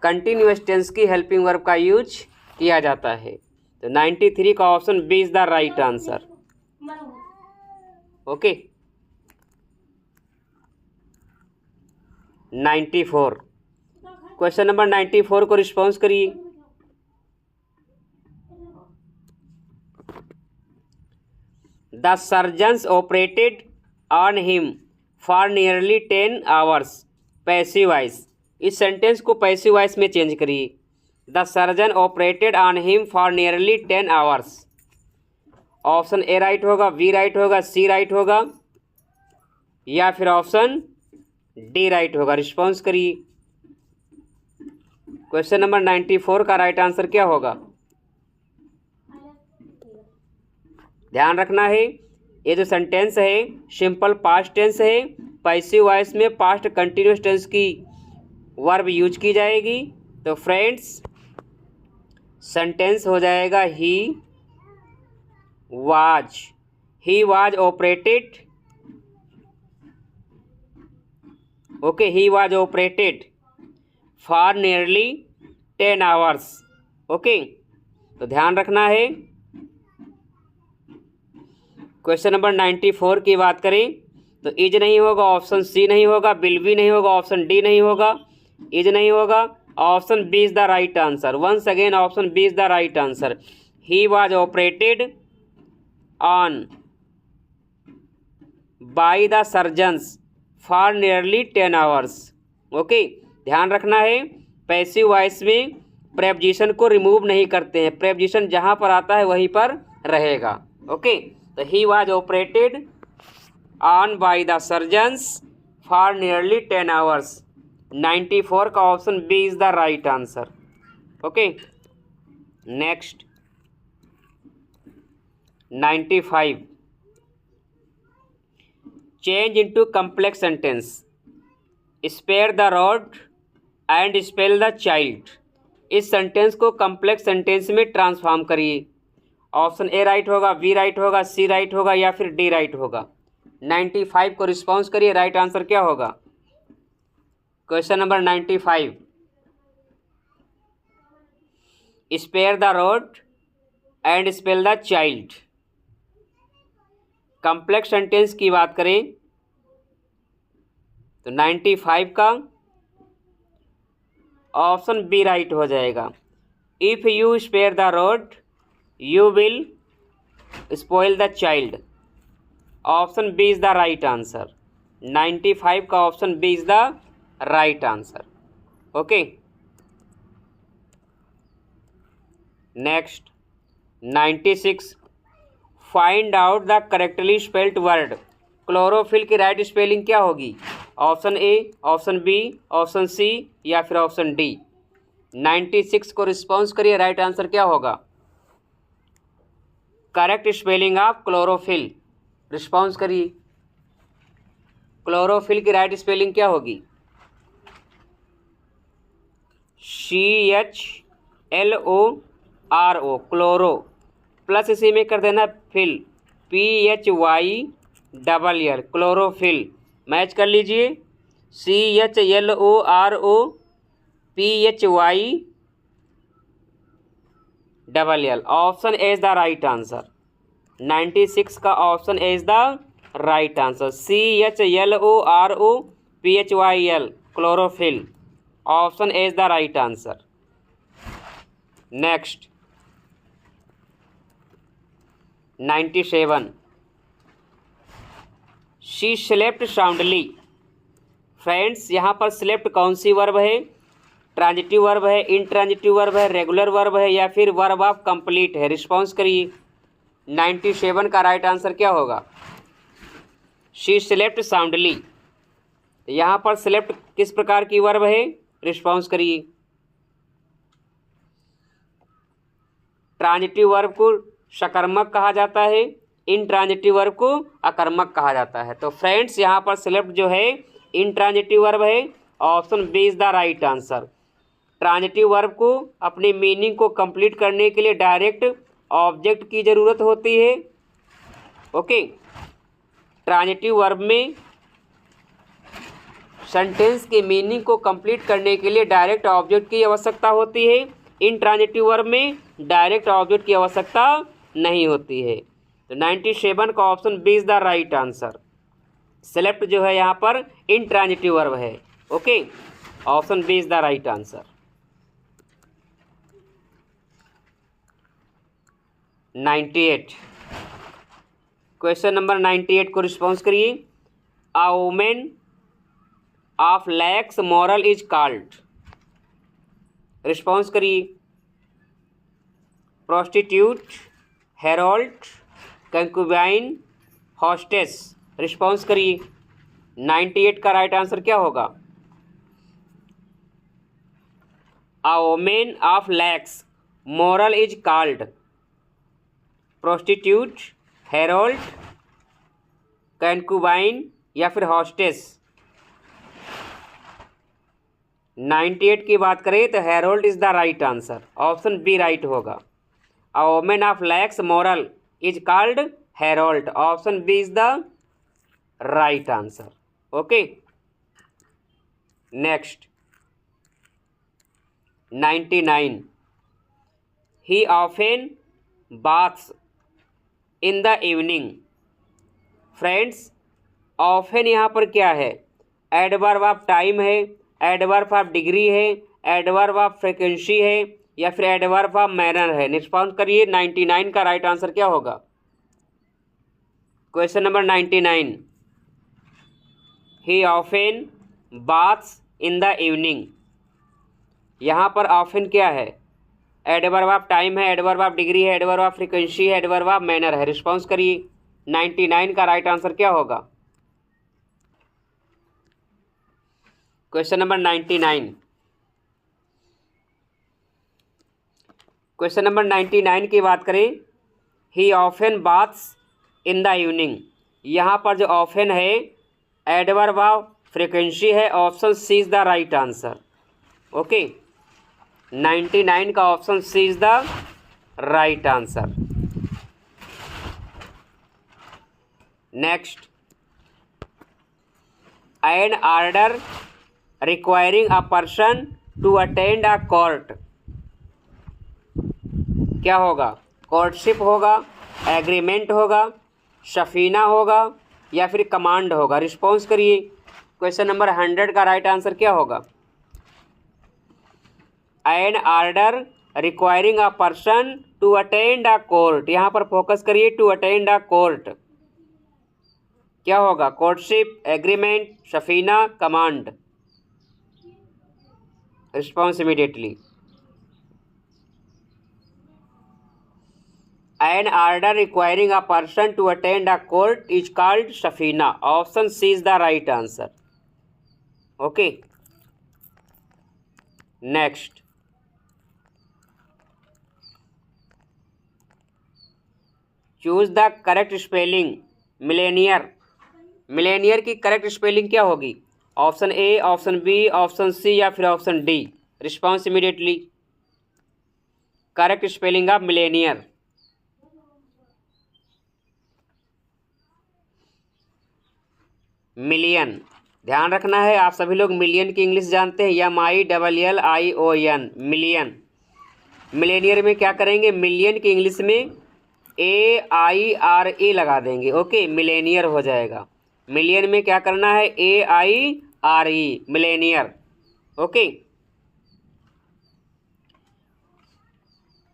कंटिन्यूअस टेंस की हेल्पिंग वर्ब का यूज किया जाता है। तो 93 का option B is the right answer. Okay, 94, question number 94 को रिस्पॉन्स करिए। The surgeons operated on him for nearly 10 hours. Passive voice, इस सेंटेंस को पैसिव वॉइस में चेंज करिए। The surgeon operated on him for nearly 10 hours. Option A right होगा, B right होगा, C right होगा या फिर ऑप्शन डी राइट होगा? रिस्पॉन्स करिए। क्वेश्चन नंबर 94 का राइट आंसर क्या होगा? ध्यान रखना है, ये जो सेंटेंस है सिंपल पास्ट टेंस है, पैसिव वॉइस में पास्ट कंटिन्यूअस टेंस की वर्ब यूज की जाएगी। तो फ्रेंड्स सेंटेंस हो जाएगा ही was operated. Okay, he was operated for nearly 10 hours. Okay, तो ध्यान रखना है, क्वेश्चन नंबर 94 की बात करें तो इज नहीं होगा, ऑप्शन सी नहीं होगा, विल बी नहीं होगा, ऑप्शन डी नहीं होगा, इज नहीं होगा, option B is the right answer. Once again option B is the right answer. He was operated on by the surgeons for nearly 10 hours. Okay, ध्यान रखना है, पैसिव वॉइस में प्रेपोजिशन को remove नहीं करते हैं, प्रेपोजिशन जहाँ पर आता है वहीं पर रहेगा। ओके, तो he was operated on by the surgeons for nearly 10 hours. 94 का option B is the right answer. Okay, next 95, change into complex sentence. Spare the rod and spell the child. इस सेंटेंस को complex sentence में transform करिए। Option A right होगा, B right होगा, C right होगा या फिर डी राइट होगा। 95 को रिस्पॉन्स करिए, राइट आंसर क्या होगा। Question number 95, spare the rod and spell the child. Complex sentence की बात करें तो 95 का ऑप्शन बी राइट हो जाएगा। If you spare the rod you will spoil the child. Option B is the right answer. 95 का option B is the right answer. Okay, next 96, find out the correctly spelled word. Chlorophyll की right spelling क्या होगी। Option A, option B, option C या फिर option D. 96 को response करिए, right answer क्या होगा। Correct spelling of chlorophyll, response करिए। क्लोरोफिल की राइट स्पेलिंग क्या होगी। CHLORO, क्लोरो, प्लस इसी में कर देना फिल, PHYLL, क्लोरोफिल। मैच कर लीजिए, CHLORO PHYLL। Option A is the right answer. 96 का option A is the right answer. CHLORO PHYL, chlorophyll. Option A is the right answer. Next 97, she slept soundly. Friends, यहाँ पर slept कौन सी verb है। Transitive verb है, intransitive verb है, regular verb है या फिर वर्ब ऑफ कंप्लीट है। रिस्पॉन्स करिए। 97 का राइट आंसर क्या होगा। शी स्लेप्ट साउंडली, यहाँ पर स्लेप्ट किस प्रकार की वर्ब है। रिस्पॉन्स करिए। ट्रांजिटिव वर्ब को सकर्मक कहा जाता है, इंट्रांजिटिव वर्ब को अकर्मक कहा जाता है। तो फ्रेंड्स, यहाँ पर स्लेप्ट जो है इंट्रांजिटिव वर्ब है। Option B is the right answer. Transitive verb को अपनी मीनिंग को कंप्लीट करने के लिए डायरेक्ट ऑब्जेक्ट की ज़रूरत होती है। ओके, ट्रांजिटिव वर्ब में सेंटेंस की मीनिंग को कंप्लीट करने के लिए डायरेक्ट ऑब्जेक्ट की आवश्यकता होती है। इंट्रांजिटिव वर्ब में डायरेक्ट ऑब्जेक्ट की आवश्यकता नहीं होती है। तो 97 का option B is the right answer. Select जो है यहाँ पर इंट्रांजिटिव वर्ब है। Okay, option B is the right answer. 98, question number 98 को रिस्पॉन्स करिए। A women of lax moral is called. Response करिए। Prostitute, herald, concubine, hostess. Response करिए। 98 का राइट आंसर क्या होगा। A women of lax moral is called prostitute, herald, concubine या फिर hostess. 98 की बात करें तो herald is the right answer. Option B right होगा। A women of lax moral is called herald. Option B is the right answer. Okay, next 99, he often baths in the evening. Friends, often यहाँ पर क्या है। Adverb of time है, adverb of degree है, adverb of frequency है या फिर adverb of manner है। रिस्पॉन्स करिए। 99 का राइट आंसर क्या होगा। Question number 99, he often baths in the evening. यहाँ पर ऑफन क्या है। एडवर्ब ऑफ टाइम है, एडवर्ब ऑफ डिग्री है, एडवर्ब ऑफ फ्रीक्वेंसी है, एडवर्ब ऑफ मैनर है। रिस्पॉन्स करिए। 99 का राइट आंसर क्या होगा। क्वेश्चन नंबर 99, क्वेश्चन नंबर 99 की बात करें। He often baths in the evening, यहाँ पर जो ऑफन है एडवर्ब ऑफ फ्रीक्वेंसी है। Option C is the right answer. Okay, 99 का option C is the right answer. Next, an order requiring a person to attend a court, क्या होगा? Courtship होगा, agreement होगा, सफीना होगा या फिर कमांड होगा? रिस्पॉन्स करिए। क्वेश्चन नंबर 100 का राइट आंसर क्या होगा? An order requiring a person to attend a court, यहाँ पर फोकस करिए, टू अटेंड अ कोर्ट क्या होगा? Courtship, agreement, Safina, command? Response immediately. An order requiring a person to attend a court is called safina. Option C is the right answer. Okay. Next. Choose the correct spelling. Millennial. Millionaire की correct spelling क्या होगी? Option A, option B, option C या फिर option D? Response immediately. Correct spelling of millionaire. Million, ध्यान रखना है, आप सभी लोग मिलियन की इंग्लिश जानते हैं, MILLION, मिलियन। मिलेनियर में क्या करेंगे? मिलियन की इंग्लिश में AIRE लगा देंगे। ओके, मिलेनियर हो जाएगा। मिलियन में क्या करना है? AIRE, Millionaire. Okay,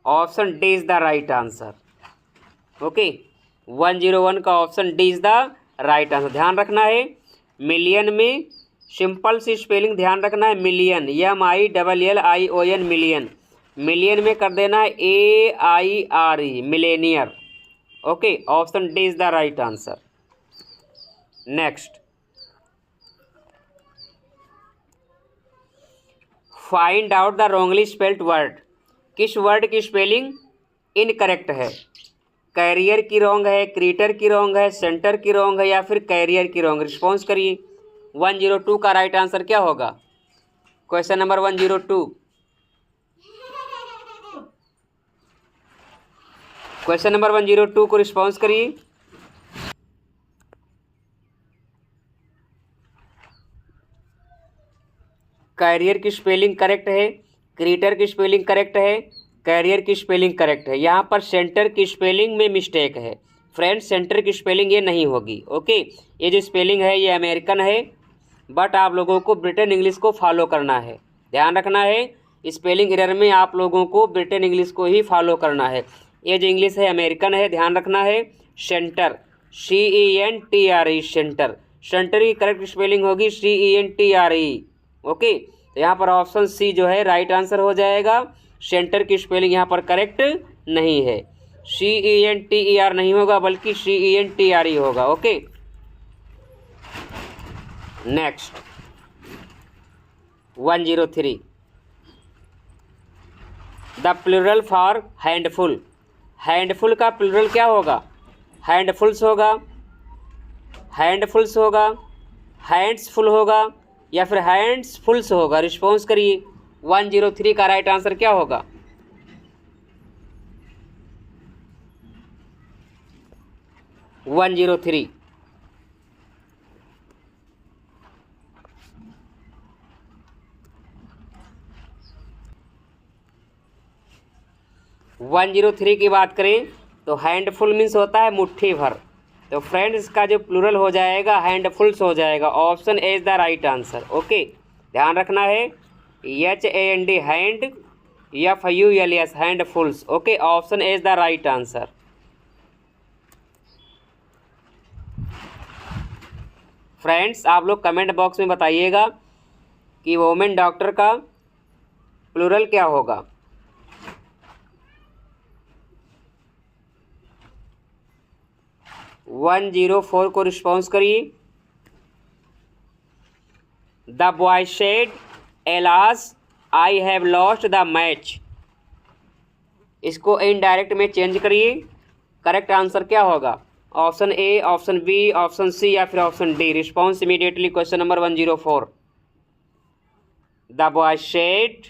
option D is the right answer. Okay, 101 का option D is the right answer. ध्यान रखना है, मिलियन में सिंपल सी स्पेलिंग ध्यान रखना है, मिलियन, MILLION, मिलियन। मिलियन में कर देना है AIRE, Millionaire. Okay, option D is the right answer. Next, find out the wrongly spelled word. किस वर्ड की स्पेलिंग इनकरेक्ट है? कैरियर की रॉन्ग है, क्रीटर की रॉन्ग है, सेंटर की रॉन्ग है या फिर कैरियर की रॉन्ग? रिस्पॉन्स करिए। 102 का राइट आंसर क्या होगा? Question number 102। क्वेश्चन नंबर 102 को रिस्पॉन्स करिए। कैरियर की स्पेलिंग करेक्ट है, क्रीटर की स्पेलिंग करेक्ट है, कैरियर की स्पेलिंग करेक्ट है। यहाँ पर सेंटर की स्पेलिंग में मिस्टेक है फ्रेंड्स, सेंटर की स्पेलिंग ये नहीं होगी। ओके, ये जो स्पेलिंग है ये अमेरिकन है, बट आप लोगों को ब्रिटेन इंग्लिश को फॉलो करना है। ध्यान रखना है, स्पेलिंग एरर में आप लोगों को ब्रिटेन इंग्लिश को ही फॉलो करना है। ये जो इंग्लिश है अमेरिकन है, ध्यान रखना है। Centre, CENTRE, centre. सेंटर की करेक्ट स्पेलिंग होगी CENTRE। ओके, तो यहाँ पर ऑप्शन सी जो है राइट आंसर हो जाएगा। सेंटर की स्पेलिंग यहाँ पर करेक्ट नहीं है, CENTER नहीं होगा बल्कि CENTRE होगा। Okay, next, 103, the plural for handful. Handful का प्लूरल क्या होगा? हैंडफुल्स होगा, हैंडफुल्स होगा, हैंड्सफुल होगा या फिर हैंड्सफुल्स होगा? रिस्पॉन्स करिए। 103 का राइट आंसर क्या होगा? वन जीरो थ्री 103 की बात करें तो हैंडफुल मीन्स होता है मुट्ठी भर। तो फ्रेंड्स का जो प्लूरल हो जाएगा हैंडफुल्स हो जाएगा। Option A is the right answer. Okay, ध्यान रखना है, HAND hand, FULS handfuls. Okay, option A is the right answer. Friends आप लोग कमेंट बॉक्स में बताइएगा कि वोमेन डॉक्टर का प्लूरल क्या होगा। वन 104 को रिस्पॉन्स करिए। The boy said alas I have lost the match. इसको इनडायरेक्ट में चेंज करिए। करेक्ट आंसर क्या होगा? Option A, option B, option C या फिर option D? Response immediately. Question number 104, the boy said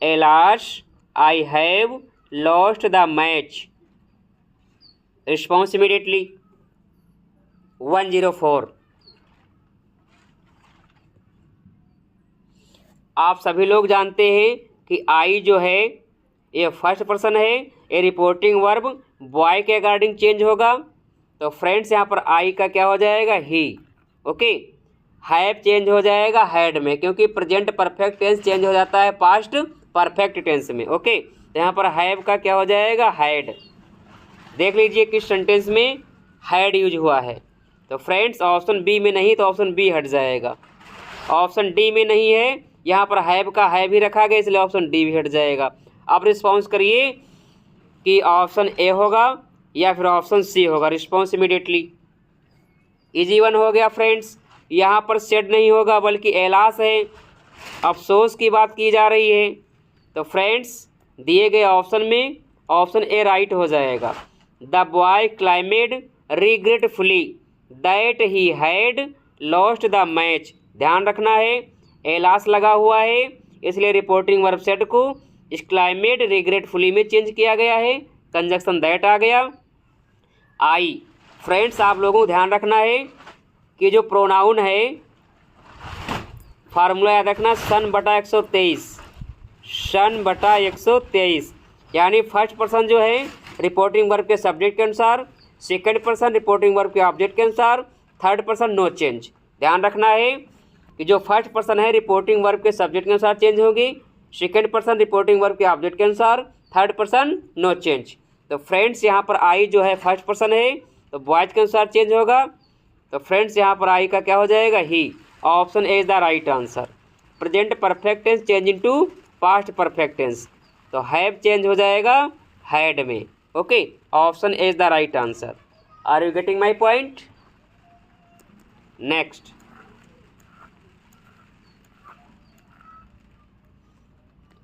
alas I have lost the match. Response immediately. 104। आप सभी लोग जानते हैं कि आई जो है ये फर्स्ट पर्सन है, ये रिपोर्टिंग वर्ब बॉय के अकॉर्डिंग चेंज होगा। तो फ्रेंड्स यहाँ पर आई का क्या हो जाएगा, ही। ओके, हैव चेंज हो जाएगा हैड में, क्योंकि प्रेजेंट परफेक्ट टेंस चेंज हो जाता है पास्ट परफेक्ट टेंस में। ओके, तो यहाँ पर हैव का क्या हो जाएगा, हैड। देख लीजिए किस सेंटेंस में हैड यूज हुआ है। तो फ्रेंड्स ऑप्शन बी में नहीं, तो ऑप्शन बी हट जाएगा। ऑप्शन डी में नहीं है, यहाँ पर हैव का हैव ही रखा गया, इसलिए ऑप्शन डी भी हट जाएगा। अब रिस्पॉन्स करिए कि ऑप्शन ए होगा या फिर ऑप्शन सी होगा। रिस्पॉन्स इमीडिएटली इजी वन हो गया फ्रेंड्स। यहाँ पर सेड नहीं होगा बल्कि एलास है, अफसोस की बात की जा रही है। तो फ्रेंड्स दिए गए ऑप्शन में ऑप्शन ए राइट हो जाएगा। The boy claimed regretfully that he had lost the match. ध्यान रखना है एलास लगा हुआ है, इसलिए रिपोर्टिंग वर्ब सेड को क्लाइमेड रिग्रेटफुली में चेंज किया गया है। कंजक्शन दैट आ गया। आई फ्रेंड्स आप लोगों को ध्यान रखना है कि जो प्रोनाउन है फार्मूला याद रखना, सन बटा 123, सन बटा 123, यानी फर्स्ट पर्सन जो है रिपोर्टिंग वर्ब के सब्जेक्ट के अनुसार, सेकंड पर्सन रिपोर्टिंग वर्ब के ऑब्जेक्ट के अनुसार, थर्ड पर्सन नो चेंज। ध्यान रखना है कि जो फर्स्ट पर्सन है रिपोर्टिंग वर्ब के सब्जेक्ट के अनुसार चेंज होगी, सेकंड पर्सन रिपोर्टिंग वर्ब के ऑब्जेक्ट के अनुसार, थर्ड पर्सन नो चेंज। तो फ्रेंड्स यहाँ पर आई जो है फर्स्ट पर्सन है तो बॉयज के अनुसार चेंज होगा। तो फ्रेंड्स यहाँ पर आई का क्या हो जाएगा, ही। Option A is the right answer. Present perfect tense change into past perfect tense, तो हैव चेंज हो जाएगा हैड में। Okay, option A is the right answer. Are you getting my point? Next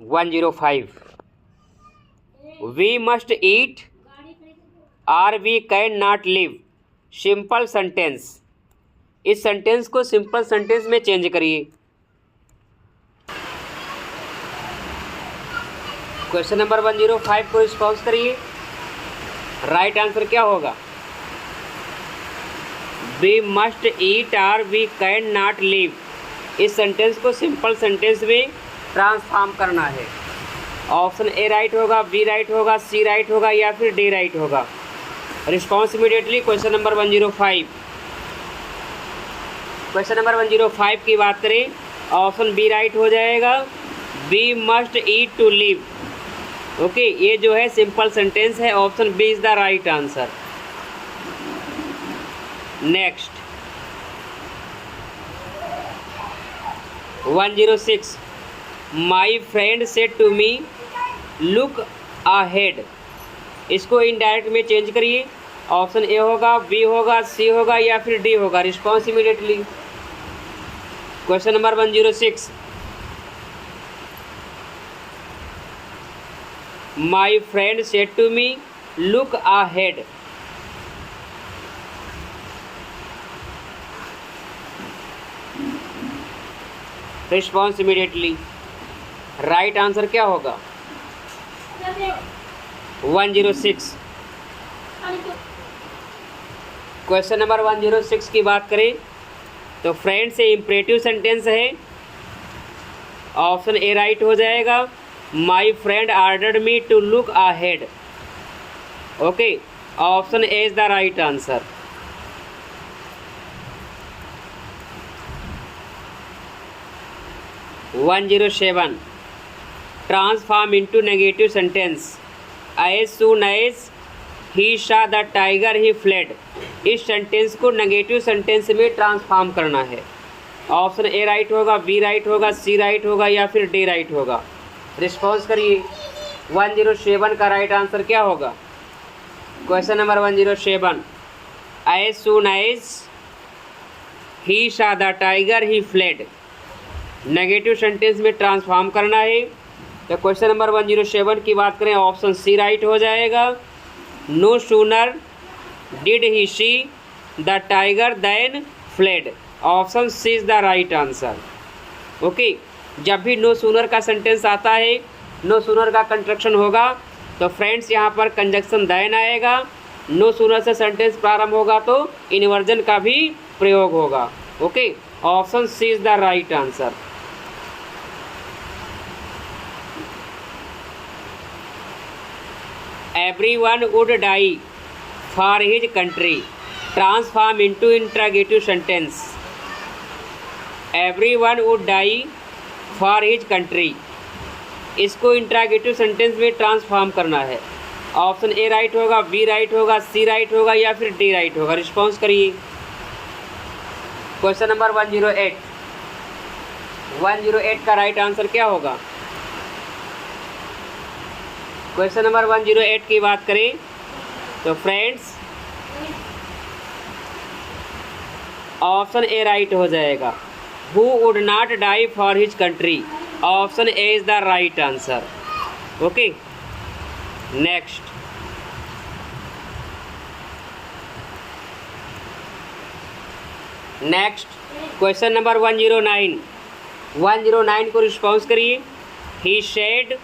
105। We must eat or we can not live. Simple sentence. इस sentence को simple sentence में change करिए। Question number 105 को response करिए। Right answer क्या होगा? We must eat or we can not live. इस sentence को सिंपल सेंटेंस में ट्रांसफॉर्म करना है। ऑप्शन ए राइट होगा, बी राइट होगा, सी राइट होगा या फिर डी राइट होगा। Response immediately. Question number 105। Question number 105 की बात करें, ऑप्शन बी राइट हो जाएगा। We must eat to live. Okay, ये जो है सिंपल सेंटेंस है, option B is the right answer. Next 106। My friend said to me look ahead. इसको इनडायरेक्ट में चेंज करिए। ऑप्शन ए होगा, बी होगा, सी होगा या फिर डी होगा। Response immediately. Question number 106। My friend said to me look ahead. Response immediately. Right answer क्या होगा? 106। क्वेश्चन नंबर 106 की बात करें तो फ्रेंड्स ये इम्परेटिव सेंटेंस है। ऑप्शन ए राइट हो जाएगा। My friend ordered me to look ahead. Okay, option A is the right answer. One 107। Transform into negative sentence. As soon as he saw the tiger he fled. इस sentence को negative sentence में transform करना है। Option A right होगा, B right होगा, C right होगा या फिर डी राइट होगा। रिस्पॉन्स करिए। 107 का राइट आंसर क्या होगा? Question number 107। As soon as he saw the tiger he fled. Negative sentence में ट्रांसफॉर्म करना है। तो क्वेश्चन नंबर 107 की बात करें, ऑप्शन सी राइट हो जाएगा। No sooner did he see the tiger than fled. Option C is the right answer. Okay, जब भी नो सूनर का सेंटेंस आता है, नो सूनर का कंस्ट्रक्शन होगा तो फ्रेंड्स यहाँ पर कंजक्शन देन आएगा नो सूनर से सेंटेंस प्रारंभ होगा तो इन्वर्जन का भी प्रयोग होगा। Okay, option C is the right answer. Everyone would die for his country transform into interrogative sentence. Everyone would die for his country, इसको इंटरोगेटिव सेंटेंस में ट्रांसफॉर्म करना है। ऑप्शन ए राइट होगा, बी राइट होगा, C right होगा या फिर D right होगा। रिस्पॉन्स करिए। क्वेश्चन नंबर 108 का राइट आंसर क्या होगा? क्वेश्चन नंबर 108 की बात करें तो फ्रेंड्स ऑप्शन ए राइट हो जाएगा। Who would not die for his country, option A is the right answer. Okay, next question number 109 को रिस्पॉन्स करिए। He said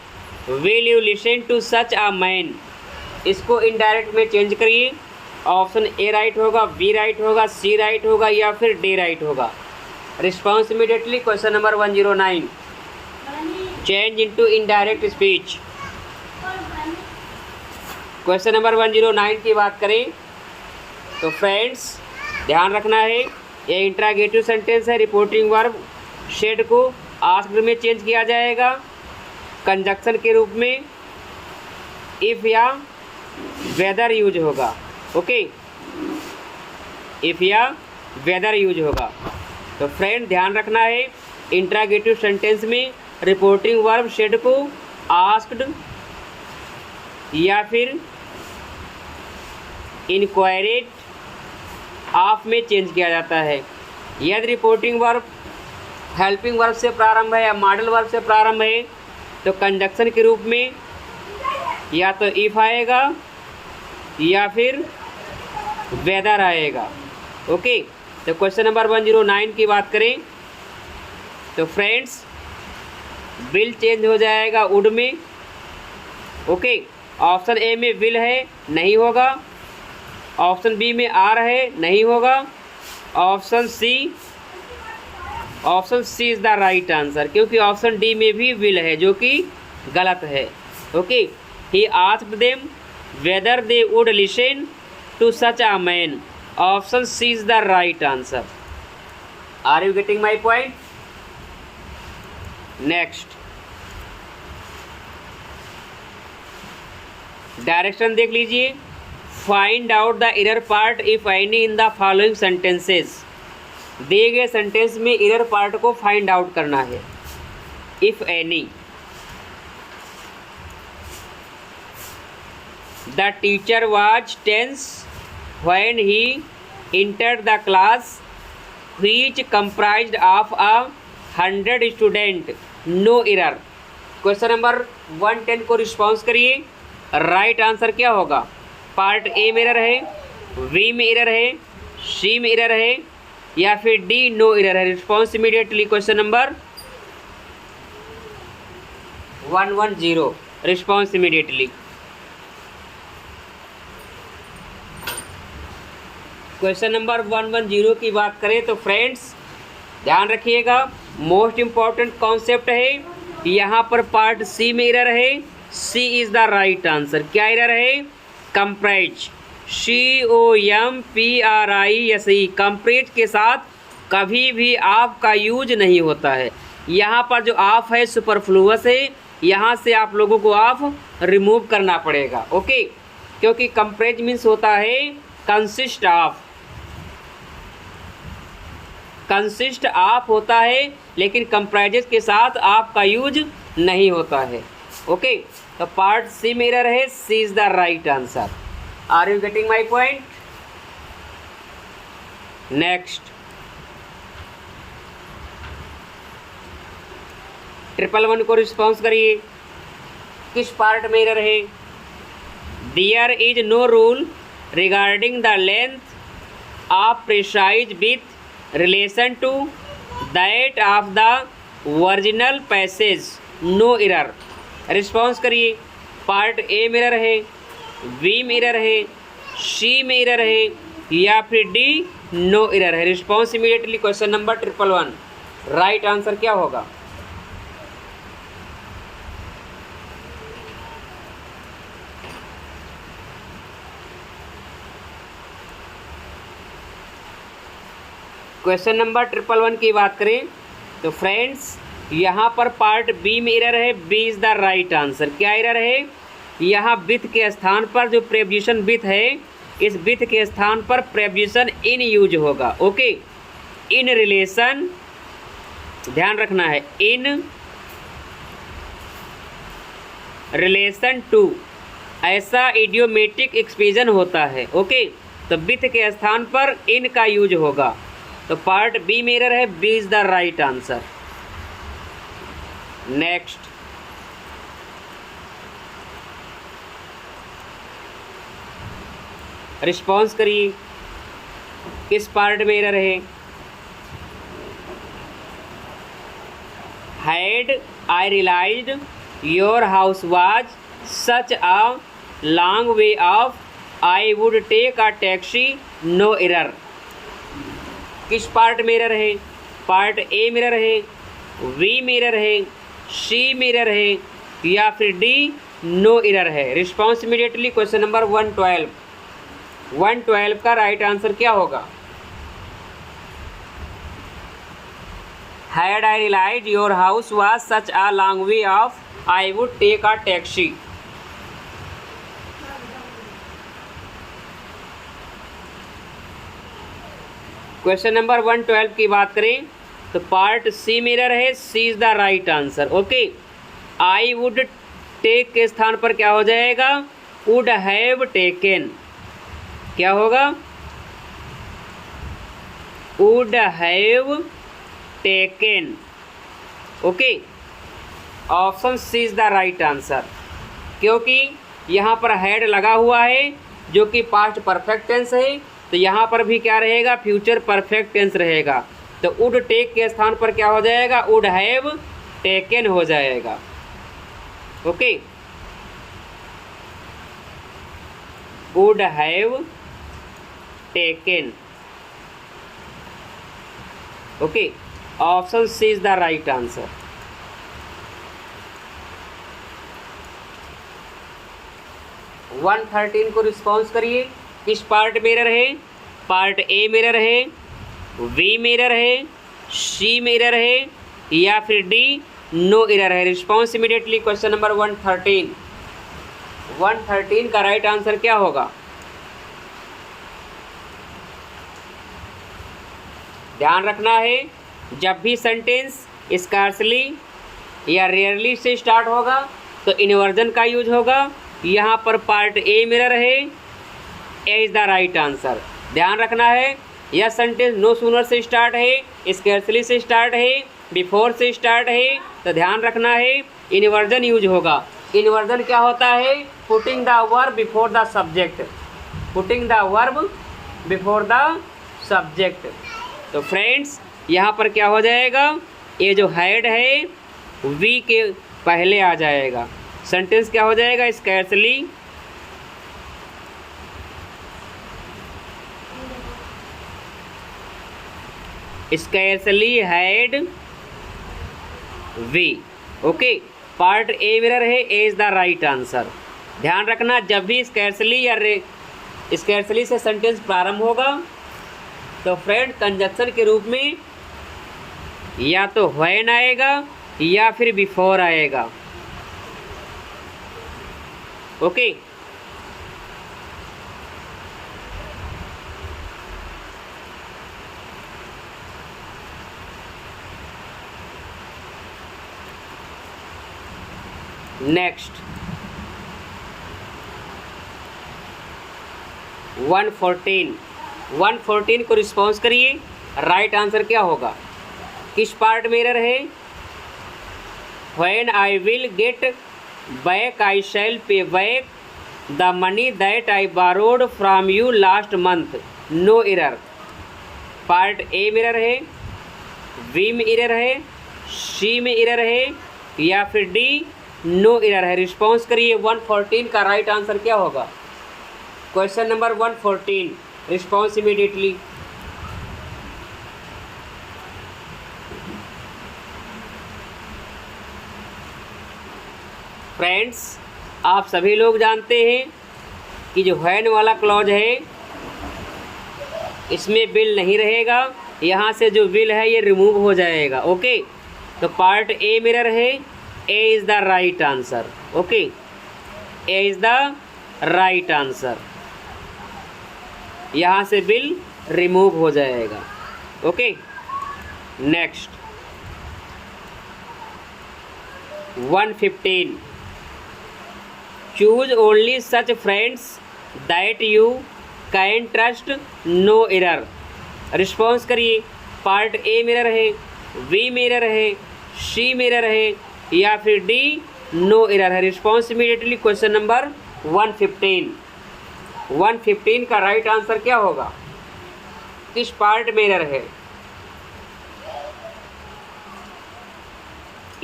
will you listen to such a man, इसको indirect में change करिए। Option A right होगा, B right होगा, C right होगा या फिर डी राइट होगा। Response immediately. Question number 109 change into indirect speech. Question number 109 की बात करें तो फ्रेंड्स ध्यान रखना है, ये इंट्रागेटिव सेंटेंस है। रिपोर्टिंग वर्ब शेड को आस्क्ड में चेंज किया जाएगा कंजक्शन के रूप में। इफ़ या वेदर यूज होगा। ओके, इफ़ या वेदर यूज होगा। तो फ्रेंड ध्यान रखना है, इंट्रागेटिव सेंटेंस में रिपोर्टिंग वर्ब शेड को आस्क्ड या फिर इंक्वायरीड ऑफ में चेंज किया जाता है। यदि रिपोर्टिंग वर्ब हेल्पिंग वर्ब से प्रारंभ है या मॉडल वर्ब से प्रारंभ है तो कंजक्शन के रूप में या तो इफ़ आएगा या फिर वेदर आएगा। ओके, तो क्वेश्चन नंबर 109 की बात करें तो फ्रेंड्स विल चेंज हो जाएगा वुड में। ओके, ऑप्शन ए में विल है, नहीं होगा। ऑप्शन बी में आर है, नहीं होगा। Option C is the right answer, क्योंकि ऑप्शन डी में भी विल है जो कि गलत है। Okay, he asked them whether they would listen to such a man, option C is the right answer. Are you getting my point? Next direction देख लीजिए। Find out the error part if any in the following sentences, दिए गए sentence में error part को find out करना है। If any, the teacher was tense when he entered the class which comprised of 100 student, no error. Question number 110 को response करिए। Right answer क्या होगा? पार्ट ए में एरर है, बी में एरर है, सी में एरर है या फिर डी नो एरर है। Response immediately. Question number 110 response immediately. Question number 110 की बात करें तो फ्रेंड्स ध्यान रखिएगा, मोस्ट इम्पॉर्टेंट कॉन्सेप्ट है। यहाँ पर पार्ट सी में एरर है, सी इज़ द राइट आंसर। क्या एरर है? कंप्राइज, COMPRISE, कंप्रेज के साथ कभी भी आप का यूज नहीं होता है। यहाँ पर जो आप है सुपरफ्लूअस है, यहाँ से आप लोगों को आप रिमूव करना पड़ेगा। ओके, क्योंकि कंप्रेज मीन्स होता है कंसिस्ट ऑफ होता है, लेकिन कंप्राइजेस के साथ आप का यूज नहीं होता है। ओके, तो पार्ट सी में एरर है, C is the right answer. Are you getting my point? Next 111 को रिस्पॉन्स करिए। किस पार्ट में एरर है? There is no rule regarding the length of precise with relation to that of the original passage, no error. Response करिए। Part A में error है, B में error है, सी में एरर है या फिर डी नो एरर है? Response immediately. Question number 111 right answer क्या होगा? क्वेश्चन नंबर 111 की बात करें तो फ्रेंड्स यहाँ पर पार्ट बी में एरर है। B is the right answer. क्या एरर है? यहाँ विथ के स्थान पर जो प्रेपोजिशन विथ है, इस विथ के स्थान पर प्रेपोजिशन इन यूज होगा। ओके, इन रिलेशन, ध्यान रखना है, इन रिलेशन टू, ऐसा इडियोमेटिक एक्सप्रेशन होता है। ओके, तो विथ के स्थान पर इन का यूज होगा। तो पार्ट बी में एरर है। B is the right answer. Next, response करिए, किस पार्ट में एरर है? Had I realised your house was such a long way off, I would take a taxi, no error. किस part में error है? Part A में error है, we में एरर है, सी में एरर है या फिर डी नो एरर है? Response immediately. क्वेश्चन नंबर 112 का राइट आंसर क्या होगा? Had I realised your house was such a long way off, I would take a taxi. Question number 112 की बात करें तो पार्ट सी में एरर है। C is the right answer. Okay, I would take के स्थान पर क्या हो जाएगा? Would have taken. क्या होगा? Would have taken. Okay, option C is the right answer, क्योंकि यहाँ पर हैड लगा हुआ है जो कि पास्ट परफेक्ट टेंस है, तो यहाँ पर भी क्या रहेगा? फ्यूचर परफेक्ट टेंस रहेगा। तो वुड टेक के स्थान पर क्या हो जाएगा? वुड हैव टेकन हो जाएगा। Okay, would have taken. Okay, option C is the right answer. One 13 को रिस्पॉन्स करिए, किस पार्ट में एरर है? पार्ट ए में एरर है, वी में एरर है, सी में एरर है या फिर डी नो एरर है? Response immediately. क्वेश्चन नंबर 113 का राइट आंसर क्या होगा? ध्यान रखना है, जब भी सेंटेंस स्कार्सली या रेयरली से स्टार्ट होगा तो इन्वर्जन का यूज होगा। यहाँ पर पार्ट ए में एरर है, A is the right answer. ध्यान रखना है, यह सेंटेंस नो सूनर से स्टार्ट है, स्कैर्सली से स्टार्ट है, बिफोर से स्टार्ट है, तो ध्यान रखना है इन्वर्जन यूज होगा। इन्वर्जन क्या होता है? Putting the verb before the subject, putting the verb before the subject. तो फ्रेंड्स यहाँ पर क्या हो जाएगा? ये जो हैड है वी के पहले आ जाएगा। सेंटेंस क्या हो जाएगा? Scarcely scarcely had we. Okay, part A में एरर है, A is the right answer. ध्यान रखना, जब भी स्कैर्सली या स्कैर्सली से सेंटेंस प्रारंभ होगा तो फ्रेंड कंजक्शन के रूप में या तो व्हेन आएगा या फिर बिफोर आएगा। ओके, नेक्स्ट 114 को रिस्पॉन्स करिए, राइट आंसर क्या होगा? किस पार्ट में एरर है? When I will get back I shall pay back the money that I borrowed from you last month, no error. Part A में एरर है, वी में एरर है, सी में एरर है या फिर डी नो एरर है? रिस्पॉन्स करिए। 114 का राइट आंसर क्या होगा? Question number 114, response immediately. Friends, आप सभी लोग जानते हैं कि जो व्हेन वाला क्लॉज है इसमें विल नहीं रहेगा, यहाँ से जो विल है ये रिमूव हो जाएगा। ओके, तो पार्ट ए मिरर है, A is the right answer. Okay, A is the right answer. यहाँ से विल रिमूव हो जाएगा। Okay, next 115, choose only such friends that you can trust, no error. Response करिए। Part A mirror है, B mirror है, C mirror है या फिर डी नो एरर है। Response immediately. क्वेश्चन नंबर 115, 115 का राइट आंसर क्या होगा? किस पार्ट में एरर है?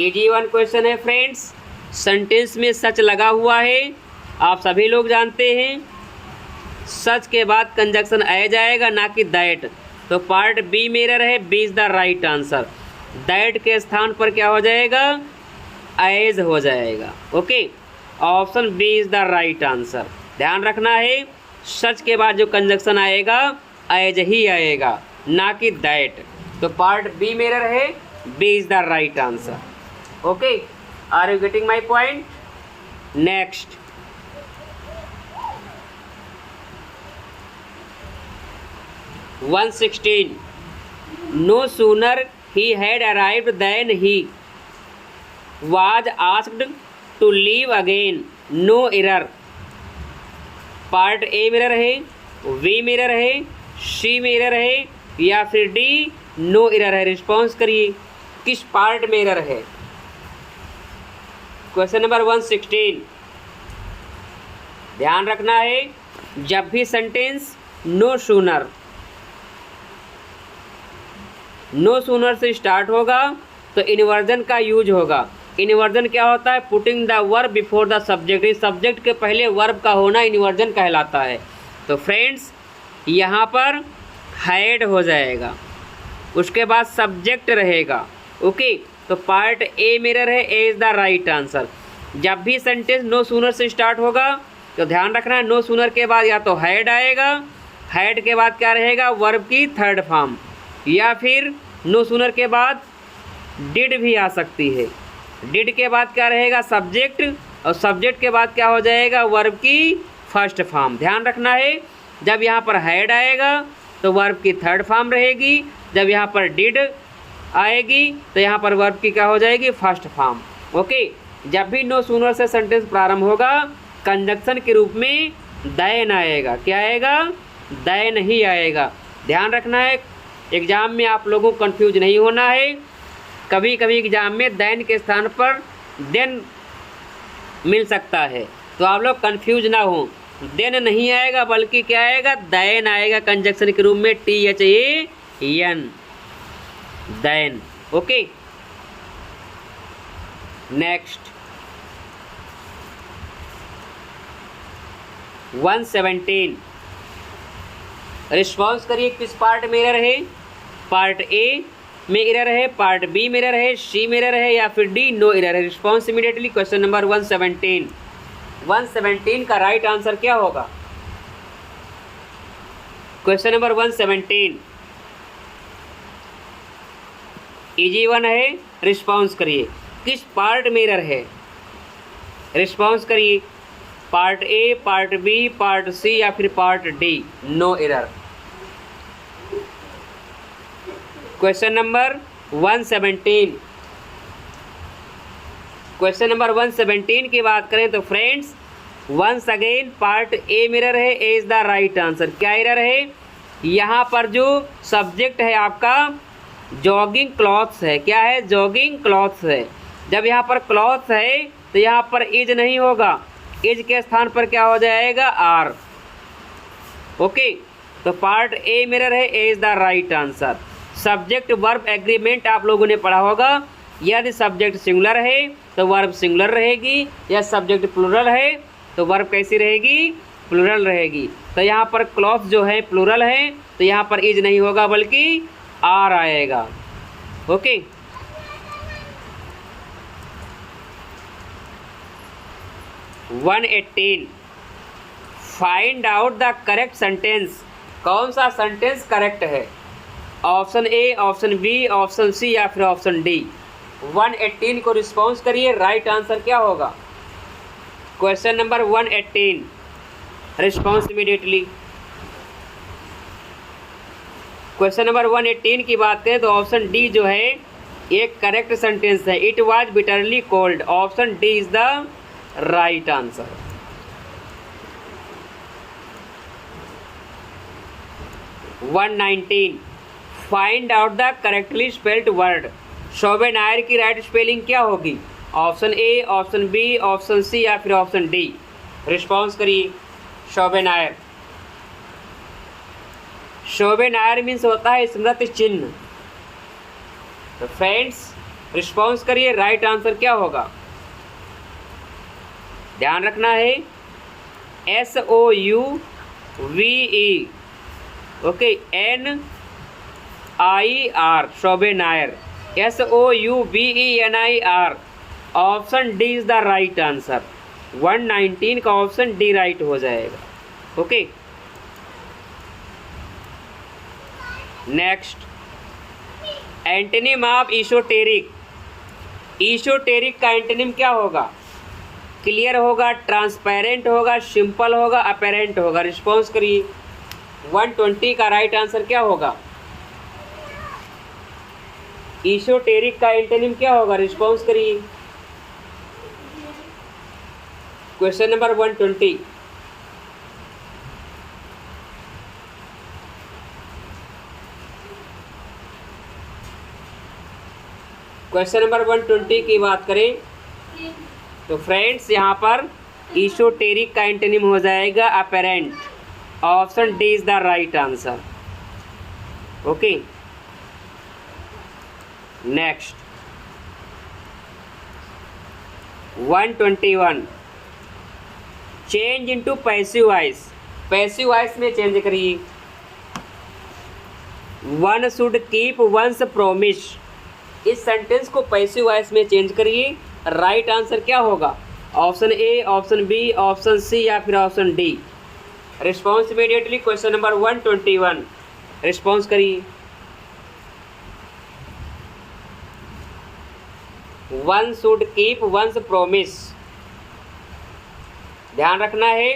इजी वन क्वेश्चन है फ्रेंड्स। सेंटेंस में सच लगा हुआ है, आप सभी लोग जानते हैं। सच के बाद कंजक्शन आ जाएगा, ना कि दैट। तो पार्ट बी में एरर है, B is the right answer. That के स्थान पर क्या हो जाएगा? एज हो जाएगा। Okay, option B is the right answer. ध्यान रखना है, सच के बाद जो कंजक्शन आएगा एज ही आएगा, ना कि दैट। तो पार्ट बी में एरर है, B is the right answer. Okay, are you getting my point? Next 116, no sooner he had arrived than he was asked to leave again, no error। Part A mirror है, we mirror है, C mirror है या फिर D no error है। Response करिए, किस part में error है? क्वेश्चन नंबर 116, ध्यान रखना है, जब भी सेंटेंस नो सूनर से स्टार्ट होगा तो इन्वर्जन का यूज होगा। इन्वर्जन क्या होता है? Putting the verb before the subject. इस सब्जेक्ट के पहले वर्ब का होना इन्वर्जन कहलाता है। तो फ्रेंड्स, यहाँ पर हैड हो जाएगा, उसके बाद सब्जेक्ट रहेगा। ओके, तो पार्ट ए मिरर है, A is the right answer. जब भी सेंटेंस नो सूनर से स्टार्ट होगा तो ध्यान रखना है, नो सूनर के बाद या तो हैड आएगा, हैड के बाद क्या रहेगा? वर्ब की थर्ड फॉर्म, या फिर नो सूनर के बाद डिड भी आ सकती है। डिड के बाद क्या रहेगा? सब्जेक्ट, और सब्जेक्ट के बाद क्या हो जाएगा? वर्ब की फर्स्ट फॉर्म। ध्यान रखना है, जब यहाँ पर हैड आएगा तो वर्ब की थर्ड फॉर्म रहेगी, जब यहाँ पर डिड आएगी तो यहाँ पर वर्ब की क्या हो जाएगी? First form. ओके, जब भी नो सूनर से सेंटेंस प्रारंभ होगा कंजक्शन के रूप में दैन आएगा। क्या आएगा? दैन ही आएगा। ध्यान रखना है, एग्ज़ाम में आप लोगों को कंफ्यूज नहीं होना है। कभी कभी एग्ज़ाम में दैन के स्थान पर देन मिल सकता है, तो आप लोग कंफ्यूज ना हो। देन नहीं आएगा, बल्कि क्या आएगा? दैन आएगा कंजक्शन के रूप में, THAN, than. Okay, next 117, response करिए, किस पार्ट में एरर है? पार्ट ए में एरर है, पार्ट बी में एरर है, सी में एरर है या फिर डी नो एरर है। Response immediately. क्वेश्चन नंबर 117, 117 का राइट आंसर क्या होगा? क्वेश्चन नंबर 117 इजी वन है। रिस्पॉन्स करिए, किस पार्ट में एरर है? रिस्पॉन्स करिए, part A, part B, part C या फिर part D no error. Question number 117, question number 117 की बात करें तो friends, once again part A mirror है, A is the right answer. क्या एरर है? यहाँ पर जो सब्जेक्ट है आपका जॉगिंग क्लॉथ्स है। क्या है? जॉगिंग क्लॉथ्स है। जब यहाँ पर क्लॉथ्स है तो यहाँ पर इज नहीं होगा, इज के स्थान पर क्या हो जाएगा? आर। ओके, तो पार्ट ए मिरर है, A is the right answer. Subject verb agreement आप लोगों ने पढ़ा होगा। यदि सब्जेक्ट सिंगुलर है तो वर्ब सिंगुलर रहेगी, या सब्जेक्ट प्लूरल है तो वर्ब कैसी रहेगी? प्लूरल रहेगी। तो यहाँ पर क्लॉथ जो है प्लूरल है, तो यहाँ पर इज नहीं होगा बल्कि आर आएगा। Okay, one 18 find out the correct sentence. कौन सा सेंटेंस करेक्ट है? Option A, option B, option C या फिर ऑप्शन डी। 118 को रिस्पॉन्स करिए, राइट आंसर क्या होगा? Question number 118, response immediately. Question number 118 की बात करें तो ऑप्शन डी जो है एक करेक्ट सेंटेंस है। It was bitterly cold. Option D is the right answer. One 19 find out the correctly spelled word. शोभे नायर की राइट स्पेलिंग क्या होगी? Option A, option B, option C या फिर ऑप्शन डी। रिस्पॉन्स करिए। शोभे नायर, शोभे नायर मीन्स होता है स्मृति चिन्ह। तो फ्रेंड्स रिस्पॉन्स करिए, राइट आंसर क्या होगा? ध्यान रखना है SOUVE, okay, NIR, souvenir, SOUBENIR। Option D is the right answer. 119 का ऑप्शन डी राइट हो जाएगा। Okay, next, antonym of esoteric. Esoteric का एंटोनिम क्या होगा? क्लियर होगा, ट्रांसपेरेंट होगा, सिंपल होगा, अपेरेंट होगा। रिस्पॉन्स करिए। 120 का राइट आंसर क्या होगा? ईशोटेरिक का एंटोनिम क्या होगा? रिस्पॉन्स करिए। क्वेश्चन नंबर 120, क्वेश्चन नंबर 120 की बात करें तो फ्रेंड्स यहाँ पर ईशोटेरिक का एंटोनिम हो जाएगा apparent. Option D is the right answer. Okay, next 121 change into passive voice. Passive voice में चेंज करिए। One should keep one's promise. इस सेंटेंस को पैसिव वॉइस में चेंज करिए, राइट आंसर क्या होगा? Option A, option B, option C या फिर option D. Response immediately. Question number 121, response करिए। One should keep one's promise. ध्यान रखना है,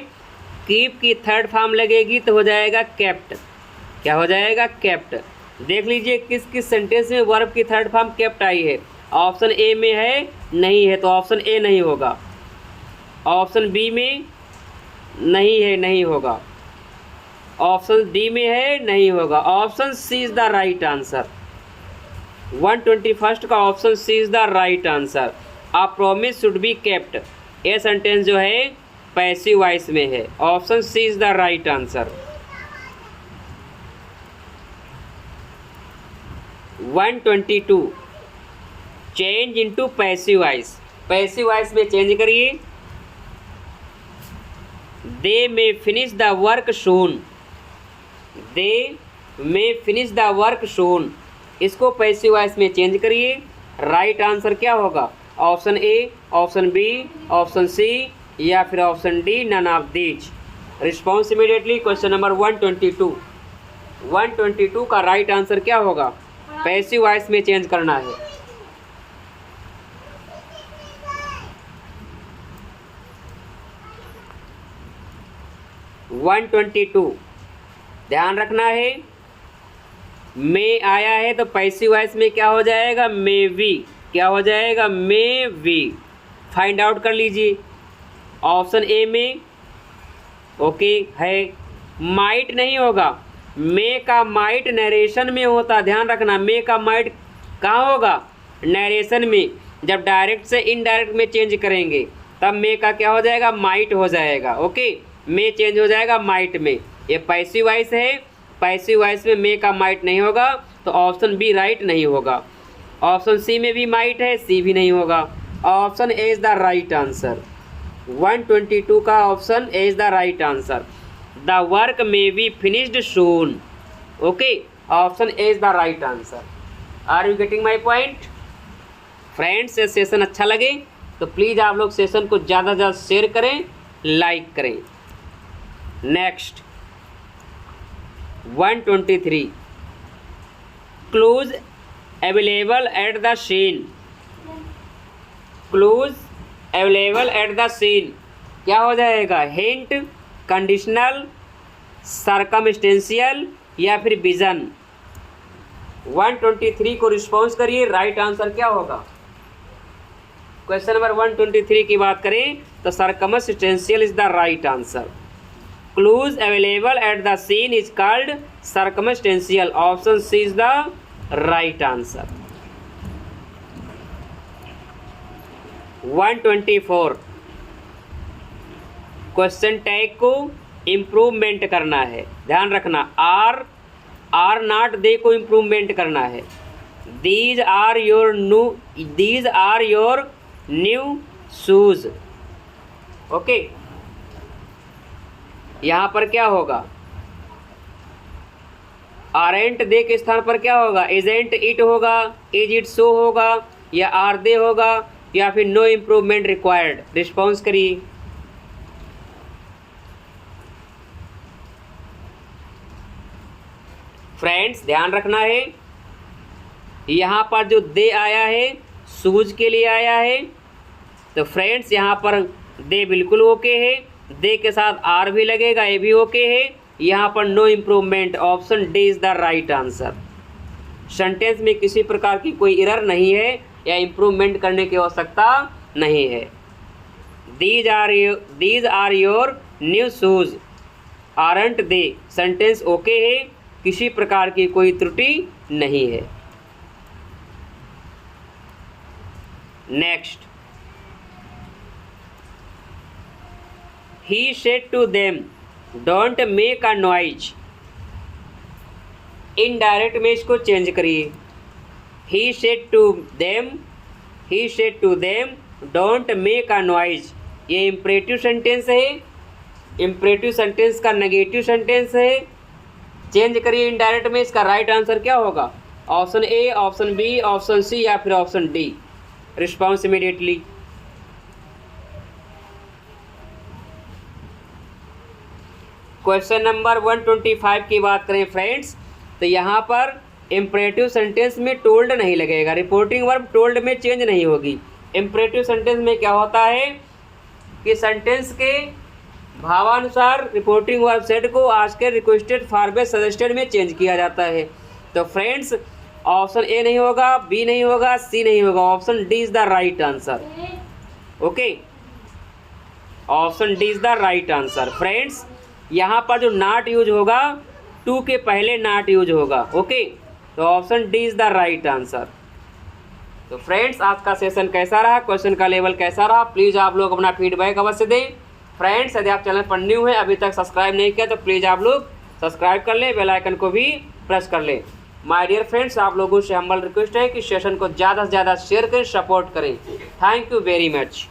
कीप की थर्ड फॉर्म लगेगी तो हो जाएगा केप्ट। क्या हो जाएगा? केप्ट। देख लीजिए किस किस सेंटेंस में वर्ब की थर्ड फॉर्म केप्ट आई है। ऑप्शन ए में है, नहीं है तो ऑप्शन ए नहीं होगा। ऑप्शन बी में नहीं है, नहीं होगा। ऑप्शन डी में है, नहीं होगा। Option C is the right answer. 121 का option C is the right answer. A promise should be kept, ये सेंटेंस जो है पैसिव वॉइस में है। Option C is the right answer. 122 change into passive voice. Passive voice में change करिए। They may finish the work soon. They may finish the work soon, इसको passive voice में change करिए, right answer क्या होगा? Option A, option B, option C या फिर option D, none of these. Response immediately. Question number 122, 122 का right answer क्या होगा? पैसिव वॉइस में चेंज करना है। वन 122 ध्यान रखना है, मे आया है तो पैसिव वॉइस में क्या हो जाएगा? May be. क्या हो जाएगा? May we. फाइंड आउट कर लीजिए। ऑप्शन ए में ओके है, माइट नहीं होगा। मे का माइट नरेशन में होता, ध्यान रखना। मे का माइट कहाँ होगा? नरेशन में। जब डायरेक्ट से इनडायरेक्ट में चेंज करेंगे तब मे का क्या हो जाएगा? माइट हो जाएगा। ओके, मे चेंज हो जाएगा माइट में। ये पैसिव वॉइस है, पैसिव वॉइस में मे का माइट नहीं होगा तो ऑप्शन बी राइट नहीं होगा। ऑप्शन सी में भी माइट है, सी भी नहीं होगा। Option A is the right answer. 122 का option A is the right answer. The work may be finished soon. Okay, option A is the right answer. Are you getting my point? Friends, ये session अच्छा लगे तो please आप लोग session को ज़्यादा से ज़्यादा शेयर करें, लाइक करें। Next 123 clues available at the scene. Clues available at the scene क्या हो जाएगा? हिंट, कंडीशनल, सर्कमस्टेंशियल या फिर विजन। 123 को रिस्पॉन्स करिए, राइट आंसर क्या होगा? क्वेश्चन नंबर 123 की बात करें तो circumstantial is the right answer. Clues available at the scene is called circumstantial. Option C is the right answer. 124 question tag को इम्प्रूवमेंट करना है, ध्यान रखना। आर नॉट दे को इम्प्रूवमेंट करना है। These are your new shoes. Okay, यहाँ पर क्या होगा? आरेंट दे के स्थान पर क्या होगा? इजेंट इट होगा, इज इट सो होगा, या आर दे होगा, या फिर नो इम्प्रूवमेंट रिक्वायर्ड। रिस्पॉन्स करिए। फ्रेंड्स, ध्यान रखना है, यहाँ पर जो दे आया है शूज के लिए आया है, तो फ्रेंड्स यहाँ पर दे बिल्कुल ओके है, दे के साथ आर भी लगेगा, ये भी ओके है। यहाँ पर no improvement, option D is the right answer. Sentence में किसी प्रकार की कोई एरर नहीं है या इम्प्रूवमेंट करने की आवश्यकता नहीं है। These are your new shoes, aren't they, sentence okay है, किसी प्रकार की कोई त्रुटि नहीं है। Next, he said to them don't make a noise। Indirect में इसको चेंज करिए। he said to them don't make a noise। ये इम्परेटिव सेंटेंस है, इम्परेटिव सेंटेंस का नेगेटिव सेंटेंस है। चेंज करिए इनडायरेक्ट में। इसका राइट आंसर क्या होगा? Option A, option B, option C या फिर option D. Response immediately. Question number 125 की बात करें फ्रेंड्स, तो यहाँ पर इम्परेटिव सेंटेंस में टोल्ड नहीं लगेगा, रिपोर्टिंग वर्ब टोल्ड में चेंज नहीं होगी। इम्परेटिव सेंटेंस में क्या होता है कि सेंटेंस के भावानुसार रिपोर्टिंग वर्ब सेड को आस्क्ड, रिक्वेस्टेड, फॉरवर्ड, सजेस्टेड में चेंज किया जाता है। तो फ्रेंड्स, ऑप्शन ए नहीं होगा, बी नहीं होगा, सी नहीं होगा, option D is the right answer. Okay, option D is the right answer. Friends, यहाँ पर जो नॉट यूज होगा, टू के पहले नॉट यूज होगा। ओके, तो option D is the right answer. तो फ्रेंड्स, आज का सेशन कैसा रहा, क्वेश्चन का लेवल कैसा रहा, प्लीज़ आप लोग अपना फीडबैक अवश्य दें। फ्रेंड्स, यदि आप चैनल पर न्यू हैं, अभी तक सब्सक्राइब नहीं किया, तो प्लीज़ आप लोग सब्सक्राइब कर लें, बेल आइकन को भी प्रेस कर लें। माय डियर फ्रेंड्स, आप लोगों से हम्बल रिक्वेस्ट है कि सेशन को ज़्यादा से ज़्यादा शेयर करें, सपोर्ट करें। Thank you very much.